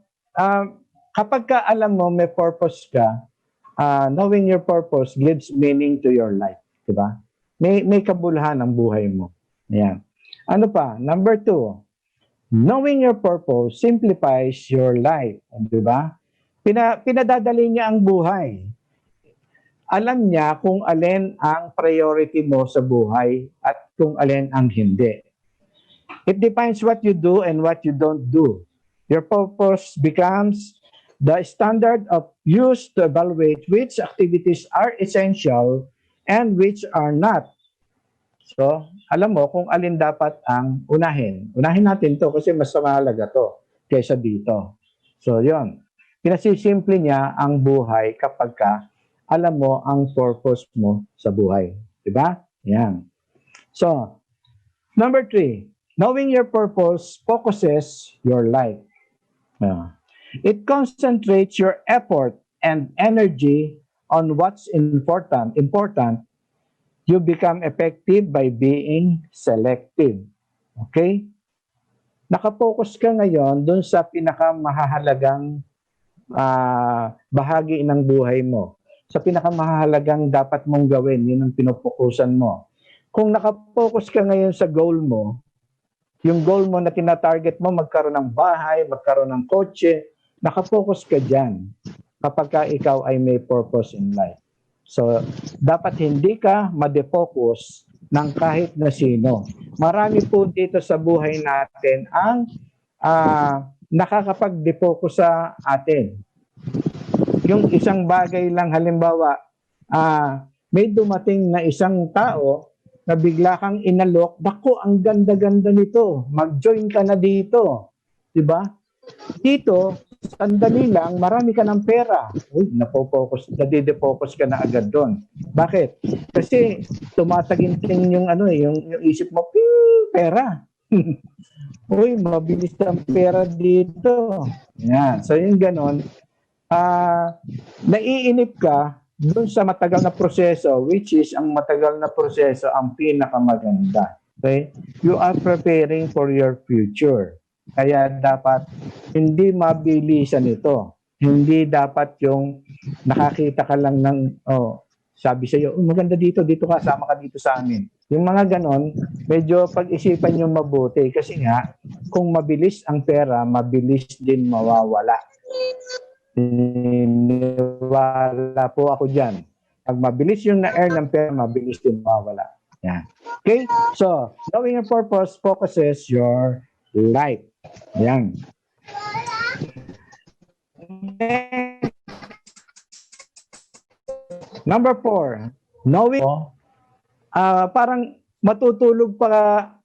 kapag ka alam mo may purpose ka, knowing your purpose gives meaning to your life, 'di ba? May kabuluhan ang buhay mo. Ayan. Ano pa? Number 2, knowing your purpose simplifies your life, 'di ba? Pinadadali niya ang buhay. Alam niya kung alin ang priority mo sa buhay at kung alin ang hindi. It defines what you do and what you don't do. Your purpose becomes the standard of use to evaluate which activities are essential and which are not. So, alam mo kung alin dapat ang unahin. Unahin natin to kasi mas mahalaga to kaysa dito. So, yon. Pinasisimple niya ang buhay kapag ka alam mo ang purpose mo sa buhay. Diba? Yan. So, number 3, knowing your purpose focuses your life. It concentrates your effort and energy on what's important. You become effective by being selective. Okay? Nakapokus ka ngayon dun sa pinakamahalagang bahagi ng buhay mo. Sa pinakamahalagang dapat mong gawin, yun ang pinupokusan mo. Kung nakapokus ka ngayon sa goal mo, yung goal mo na tina-target mo, magkaroon ng bahay, magkaroon ng kotse, nakapokus ka dyan kapag ka ikaw ay may purpose in life. So, dapat hindi ka ma-defocus ng kahit na sino. Marami po dito sa buhay natin ang nakakapag-defocus sa atin. Yung isang bagay lang, halimbawa, may dumating na isang tao na bigla kang inalok, bako, ang ganda-ganda nito, mag-join ka na dito. Diba? Dito, sandali lang, marami ka ng pera. Uy, nadidefocus ka na agad doon. Bakit? Kasi tumataginting yung isip mo, pera. Uy, mabilis ang pera dito. Yan. So yung ganon, naiinip ka doon sa matagal na proseso, which is ang matagal na proseso ang pinakamaganda. Okay? You are preparing for your future. Kaya dapat hindi mabilisan ito. Hindi dapat yung nakakita ka lang ng, sabi sa iyo, maganda dito, dito ka, sama ka dito sa amin. Yung mga ganon, medyo pag-isipan nyo mabuti. Kasi nga, kung mabilis ang pera, mabilis din mawawala. Wala po ako dyan. Pag mabilis yung na-earn ng pera, mabilis din mawawala. Yan. Okay? So, knowing your purpose focuses your life. Yan. Number 4, knowing parang matutulog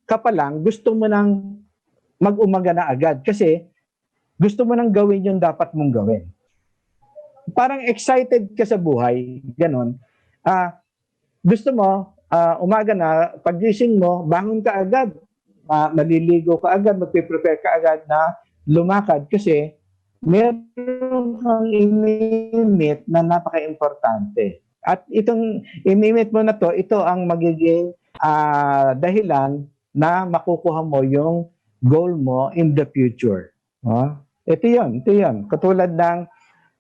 ka pa lang, gusto mo nang mag-umaga na agad kasi gusto mo nang gawin yung dapat mong gawin. Parang excited ka sa buhay, ganon. Gusto mo, umaga na, pagising mo, bangon ka agad, maliligo ka agad, magpe-prepare ka agad na lumakad kasi meron kang inimit na napaka-importante. At itong inimit mo na to, ito ang magiging dahilan na makukuha mo yung goal mo in the future. Ito yun. Katulad ng,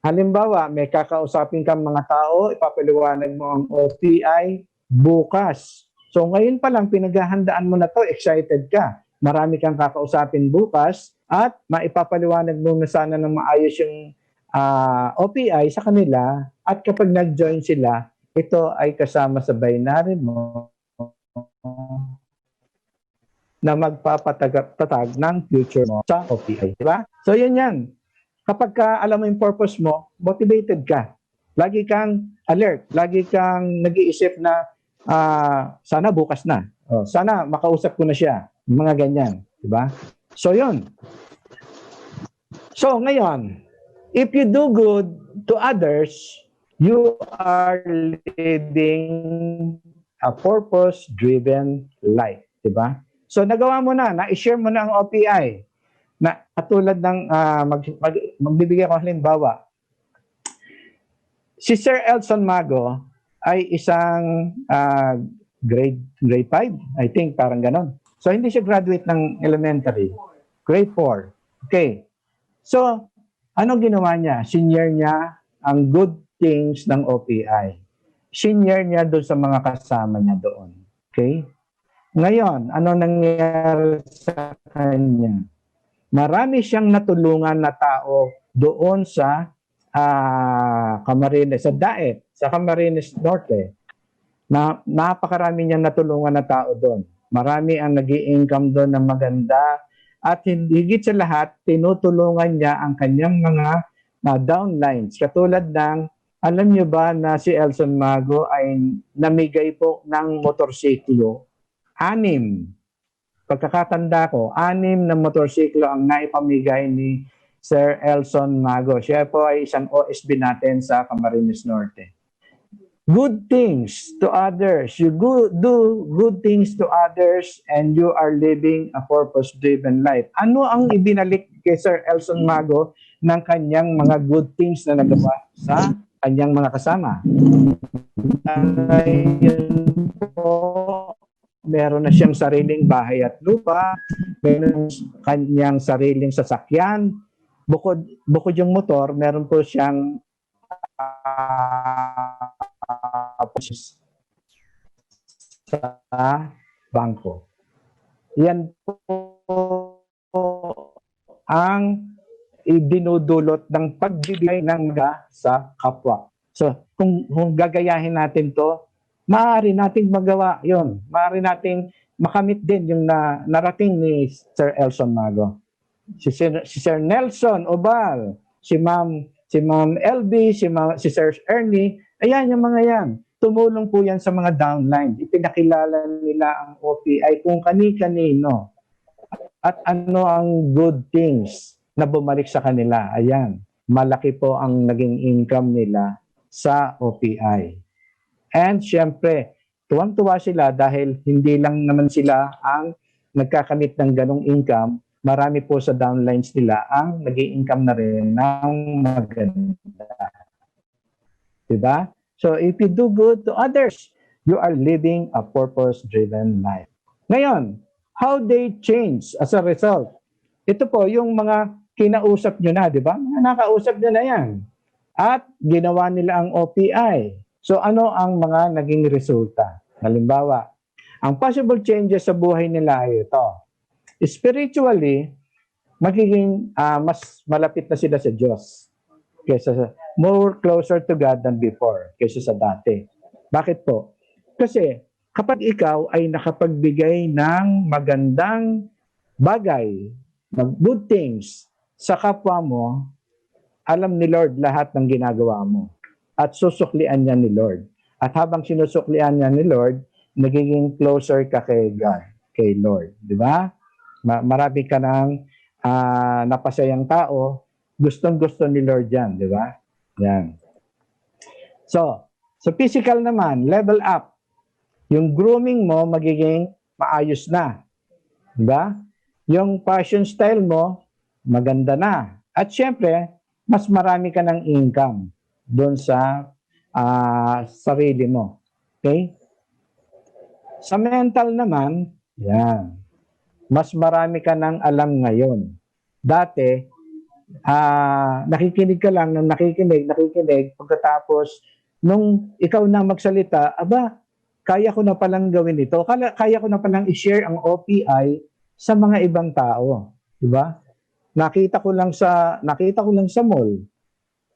halimbawa, may kakausapin kang mga tao, ipapaliwanag mo ang OPI bukas. So ngayon pa lang, pinaghahandaan mo na to, excited ka. Marami kang kakausapin bukas at maipapaliwanag mo na sana ng maayos yung OPI sa kanila at kapag nag-join sila, ito ay kasama sa binary mo na magpapatatag ng future mo sa OPI. Diba? So yan. Kapag alam mo yung purpose mo, motivated ka. Lagi kang alert. Lagi kang nag-iisip na sana bukas na. Sana makausap ko na siya. Mga ganyan. Diba? So yun. So ngayon, if you do good to others, you are living a purpose-driven life. Diba? So nagawa mo na-share mo na ang OPI. Na katulad ng magbibigay ko halimbawa. Si Sir Elson Mago ay isang grade 5, I think, parang ganon. So hindi siya graduate ng elementary, grade 4. Okay. So ano ginawa niya? Senior niya ang good things ng OPI. Senior niya doon sa mga kasama niya doon. Okay? Ngayon, ano nangyari sa kanya? Marami siyang natulungan na tao doon sa Camarines, sa DAET, sa Camarines Norte. Napakarami niyang natulungan na tao doon. Marami ang nag-i-income doon ng maganda at higit sa lahat, tinutulungan niya ang kanyang mga downlines. Katulad ng, alam niyo ba na si Elson Mago ay namigay po ng motorsiklo? 6. Pagkakatanda ko, 6 na motorsiklo ang naipamigay ni Sir Elson Mago. Siya po ay isang OSB natin sa Camarines Norte. Good things to others. You do good things to others and you are living a purpose-driven life. Ano ang ibinalik kay Sir Elson Mago ng kanyang mga good things na nagawa sa kanyang mga kasama? Yun po, meron na siyang sariling bahay at lupa, meron kanyang sariling sasakyan. Bukod yung motor, meron po siyang sa bangko. Yan po ang idinudulot ng pagbibigay ng sa kapwa. So, kung gagayahin natin to, maaari nating magawa yon. Maaari nating makamit din yung narating ni Sir Elson Mago. Si Sir Nelson Obal, si Ma'am LB, si Sir Ernie, ayan yung mga yan. Tumulong po yan sa mga downline. Ipinakilala nila ang OPI kung kani-kanino. At ano ang good things na bumalik sa kanila. Ayan, malaki po ang naging income nila sa OPI. And syempre, tuwang-tuwa sila dahil hindi lang naman sila ang nagkakamit ng ganong income. Marami po sa downlines nila ang nag-i-income na rin ng maganda. Diba? So if you do good to others, you are living a purpose-driven life. Ngayon, how they change as a result. Ito po yung mga kinausap nyo na, di ba? Mga nakausap nyo na yan. At ginawa nila ang OPI. So ano ang mga naging resulta? Halimbawa, ang possible changes sa buhay nila ay ito. Spiritually, magiging mas malapit na sila sa Diyos. Kaysa more closer to God than before, kaysa sa dati. Bakit po? Kasi kapag ikaw ay nakapagbigay ng magandang bagay, good things sa kapwa mo, alam ni Lord lahat ng ginagawa mo. At susuklian niya ni Lord. At habang sinusuklian niya ni Lord, nagiging closer ka kay God, kay Lord. Di ba? Marami ka ng napasayang tao, gustong-gusto ni Lord yan. Di ba? Yan. So, sa physical naman, level up. Yung grooming mo, magiging maayos na. Di ba? Yung fashion style mo, maganda na. At syempre, mas marami ka ng income doon sa sarili mo. Okay? Sa mental naman, yan. Mas marami ka ng alam ngayon. Dati, nakikinig ka lang ng nakikinig, pagkatapos, nung ikaw na magsalita, aba, kaya ko na palang gawin ito. Kaya ko na palang i-share ang OPI sa mga ibang tao. Diba? Nakita ko lang sa mall.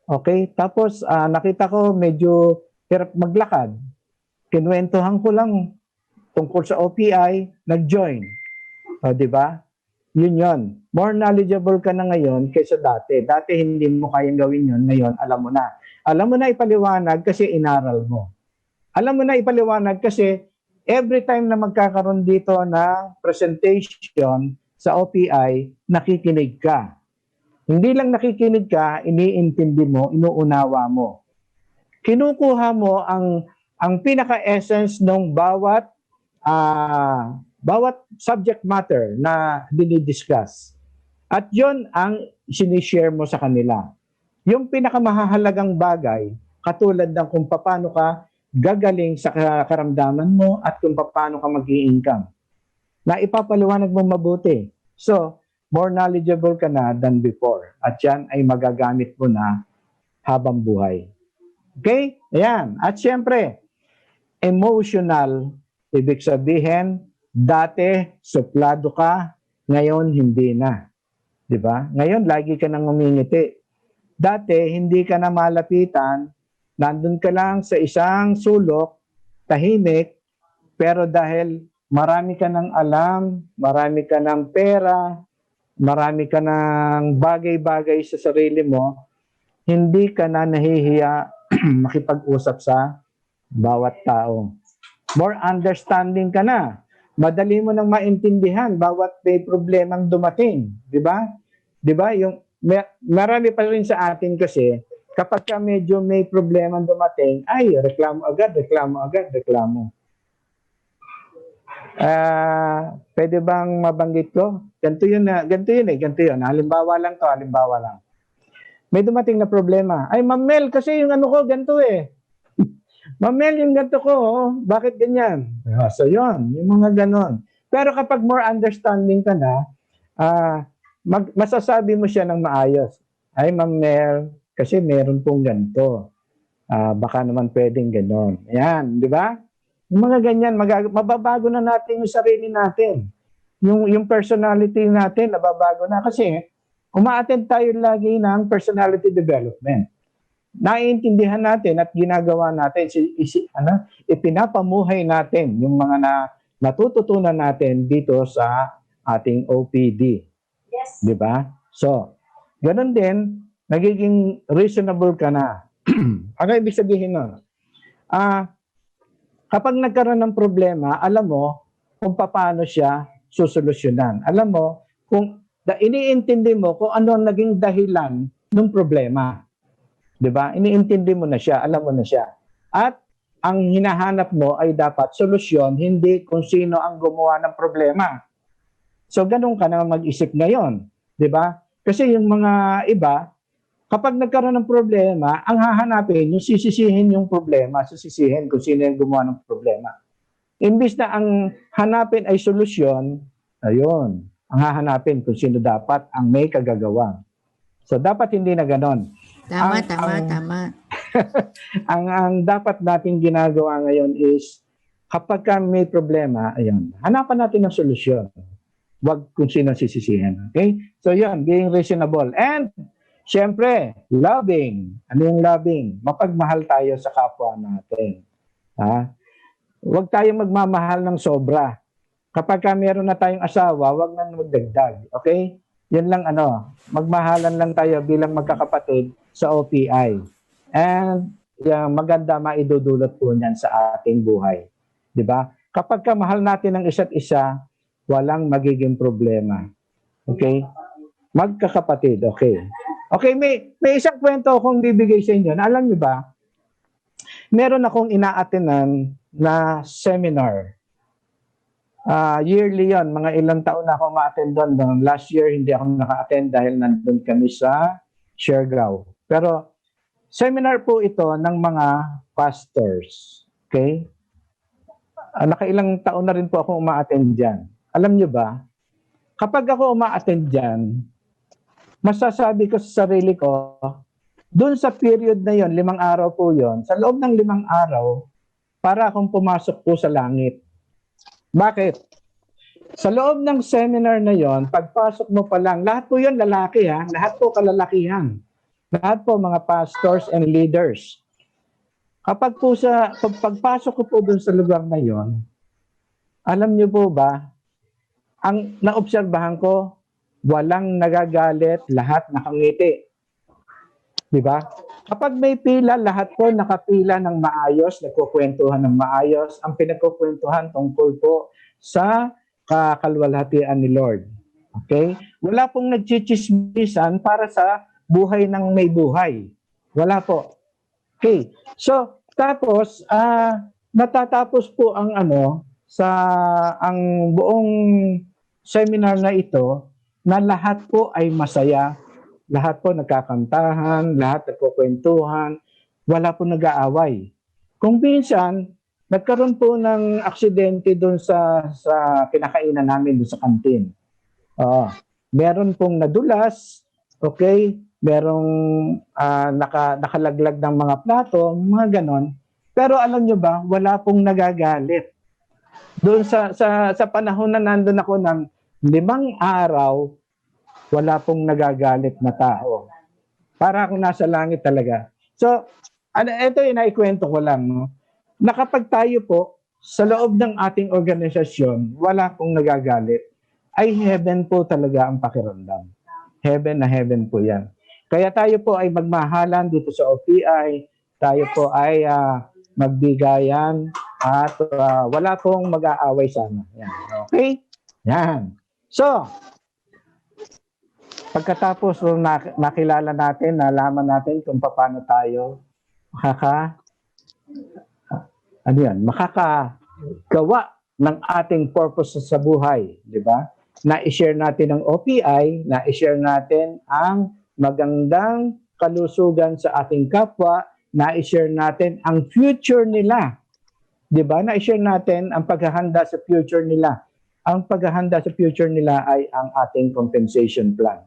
Okay? Tapos, nakita ko medyo hirap maglakad. Kinuwentuhan ko lang tungkol sa OPI, nag-join. O, di ba? Yun. More knowledgeable ka na ngayon kaysa dati. Dati hindi mo kayang gawin yun. Ngayon, alam mo na. Alam mo na ipaliwanag kasi inaral mo. Alam mo na ipaliwanag kasi every time na magkakaroon dito ng presentation sa OPI, nakikinig ka. Hindi lang nakikinig ka, iniintindi mo, inuunawa mo. Kinukuha mo ang pinaka-essence ng bawat subject matter na dinidiscuss. At yon ang sinishare mo sa kanila. Yung pinakamahalagang bagay, katulad ng kung paano ka gagaling sa karamdaman mo at kung paano ka mag-i-income. Na ipapaliwanag mo mabuti. So, more knowledgeable ka na than before. At yan ay magagamit mo na habang buhay. Okay? Ayan. At syempre, emotional, ibig sabihin, dati suplado ka, ngayon hindi na. Di ba? Ngayon, lagi ka nang umingiti. Dati, hindi ka na malapitan, nandun ka lang sa isang sulok, tahimik, pero dahil marami ka ng alam, marami ka ng pera, marami ka ng bagay-bagay sa sarili mo, hindi ka na nahihiya makipag-usap sa bawat tao. More understanding ka na. Madali mo nang maintindihan bawat may problemang dumating. Di ba? Di ba? Marami pa rin sa atin kasi, kapag ka medyo may problemang dumating, ay, reklamo agad. Pwede bang mabanggit ko? Ganito yun. Halimbawa lang. May dumating na problema. Ay, Ma'am Mel, kasi yung ano ko, ganito eh. Ma'am Mel, yung ganito ko, bakit ganyan? So yun, yung mga ganon. Pero kapag more understanding ka na, masasabi mo siya ng maayos. Ay, Ma'am Mel, kasi meron pong ganito. Baka naman pwedeng ganon. Yan, di ba? Yung mga ganyan, mababago na natin yung sarili natin. Yung personality natin, nababago na. Kasi, uma-attend tayo lagi ng personality development. Naiintindihan natin at ginagawa natin, ipinapamuhay natin yung mga natututunan natin dito sa ating OPD. Yes. Di ba? So, ganun din, nagiging reasonable ka na. Ano ibig sabihin nun? Kapag nagkaroon ng problema, alam mo kung paano siya susolusyonan. Alam mo, iniintindi mo kung ano ang naging dahilan ng problema. Diba? Iniintindi mo na siya, alam mo na siya. At ang hinahanap mo ay dapat solusyon, hindi kung sino ang gumawa ng problema. So, ganun ka na mag-isip ngayon. Diba? Kasi yung mga iba, Kapag nagkaroon ng problema, ang hahanapin, yung sisisihin yung problema, sisisihin kung sino yung gumawa ng problema. Imbis na ang hanapin ay solusyon, ayun, ang hahanapin kung sino dapat ang may kagagawa. So dapat hindi na ganon. Tama, Ang- tama, ang- tama. ang dapat nating ginagawa ngayon is kapag may problema, ayun, hanapan natin ng solusyon. Wag kung sino sisisihin. Okay? So yun, being reasonable. And syempre, loving. Ano yung loving? Mapagmahal tayo sa kapwa natin. Ha? Huwag tayong magmamahal ng sobra. Kapag meron na tayong asawa, huwag na magdagdag. Okay? Yan lang magmahalan lang tayo bilang magkakapatid sa OPI. And maganda maidudulot po niyan sa ating buhay. 'Di ba? Kapag mahal natin ang isa't isa, walang magiging problema. Okay? Magkakapatid, okay. Okay, may isang kwento akong bibigay sa inyo. Alam niyo ba, meron akong ina-attendan na seminar. Yearly yon, mga ilang taon na ako ma-attend doon. Last year, hindi ako naka-attend dahil nandun kami sa Siargao. Pero, seminar po ito ng mga pastors. Okay? Nakailang taon na rin po ako uma-attend dyan. Alam niyo ba, kapag ako uma-attend dyan, masasabi ko sa sarili ko, doon sa period na yon, 5 araw po yon, sa loob ng 5 araw, para akong pumasok po sa langit. Bakit? Sa loob ng seminar na yon, pagpasok mo pa lang, lahat po yon lalaki ha, lahat po kalalakihan. Lahat po mga pastors and leaders. Pagpasok ko po doon sa lugar na yon, alam niyo po ba, ang naobserbahan ko, walang nagagalit, lahat nakangiti. Di ba? Kapag may pila, lahat po nakapila ng maayos, nagkukwentuhan ng maayos. Ang pinagkukwentuhan tungkol po sa kakalwalhatian ni Lord. Okay? Wala pong nagchichismisan para sa buhay ng may buhay. Wala po. Okay. So, tapos, natatapos po ang ang buong seminar na ito, na lahat po ay masaya, lahat po nagkakantahan, lahat nagkukwentuhan, wala po nag-aaway. Kung minsan, nagkaroon po ng aksidente doon sa kinakainan namin doon sa kantin. Meron pong nadulas, okay? Merong nakalaglag ng mga plato, mga ganon. Pero alam nyo ba, wala pong nagagalit. Doon sa panahon na nandun ako ng 5 araw, wala pong nagagalit na tao. Para akong nasa langit talaga. So, ito yung naikwento ko lang. No? Na kapag tayo po, sa loob ng ating organisasyon, wala pong nagagalit, ay heaven po talaga ang pakiramdam. Heaven na heaven po yan. Kaya tayo po ay magmahalan dito sa OPI, tayo po ay magbigayan, at wala pong mag-aaway sana. Yan. Okay? Yan. So, pagkatapos nakilala natin, nalaman natin kung paano tayo makakagawa ng ating purpose sa buhay, di ba? Na-share natin ang OPI, na-share natin ang magandang kalusugan sa ating kapwa, na-share natin ang future nila. Di ba? Na-share natin ang paghahanda sa future nila. Ang paghahanda sa future nila ay ang ating compensation plan.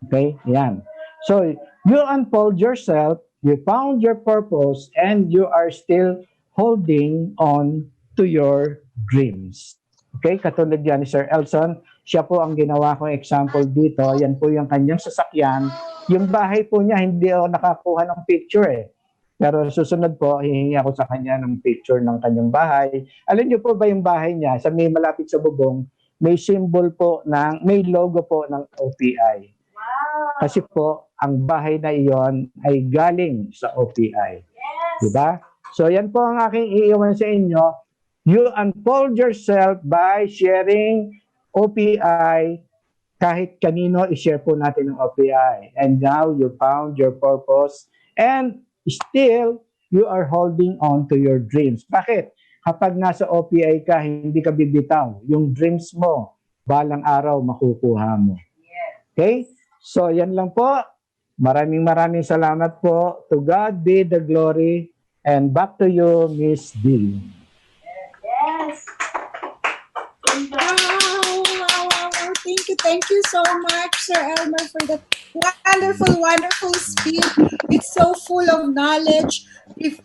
Okay? Yan. So, you unfold yourself, you found your purpose, and you are still holding on to your dreams. Okay? Katulad yan ni Sir Elson, siya po ang ginawa kong example dito. Yan po yung kanyang sasakyan. Yung bahay po niya, hindi ako nakakuha ng picture eh. Pero susunod po, hihingi ako sa kanya ng picture ng kanyang bahay. Alam niyo po ba yung bahay niya, sa may malapit sa bubong, may symbol po may logo po ng OPI. Wow. Kasi po, ang bahay na iyon ay galing sa OPI. Yes. Diba? So yan po ang aking iiwan sa inyo. You unfold yourself by sharing OPI. Kahit kanino, i-share po natin ng OPI. And now, you found your purpose. And still, you are holding on to your dreams. Bakit? Kapag nasa OPI ka, hindi ka bibitaw. Yung dreams mo, balang araw makukuha mo. Okay? So, yan lang po. Maraming salamat po. To God be the glory. And back to you, Miss D. Yes. Wow. Thank you so much, Sir Elmer, for that wonderful speech. It's so full of knowledge. If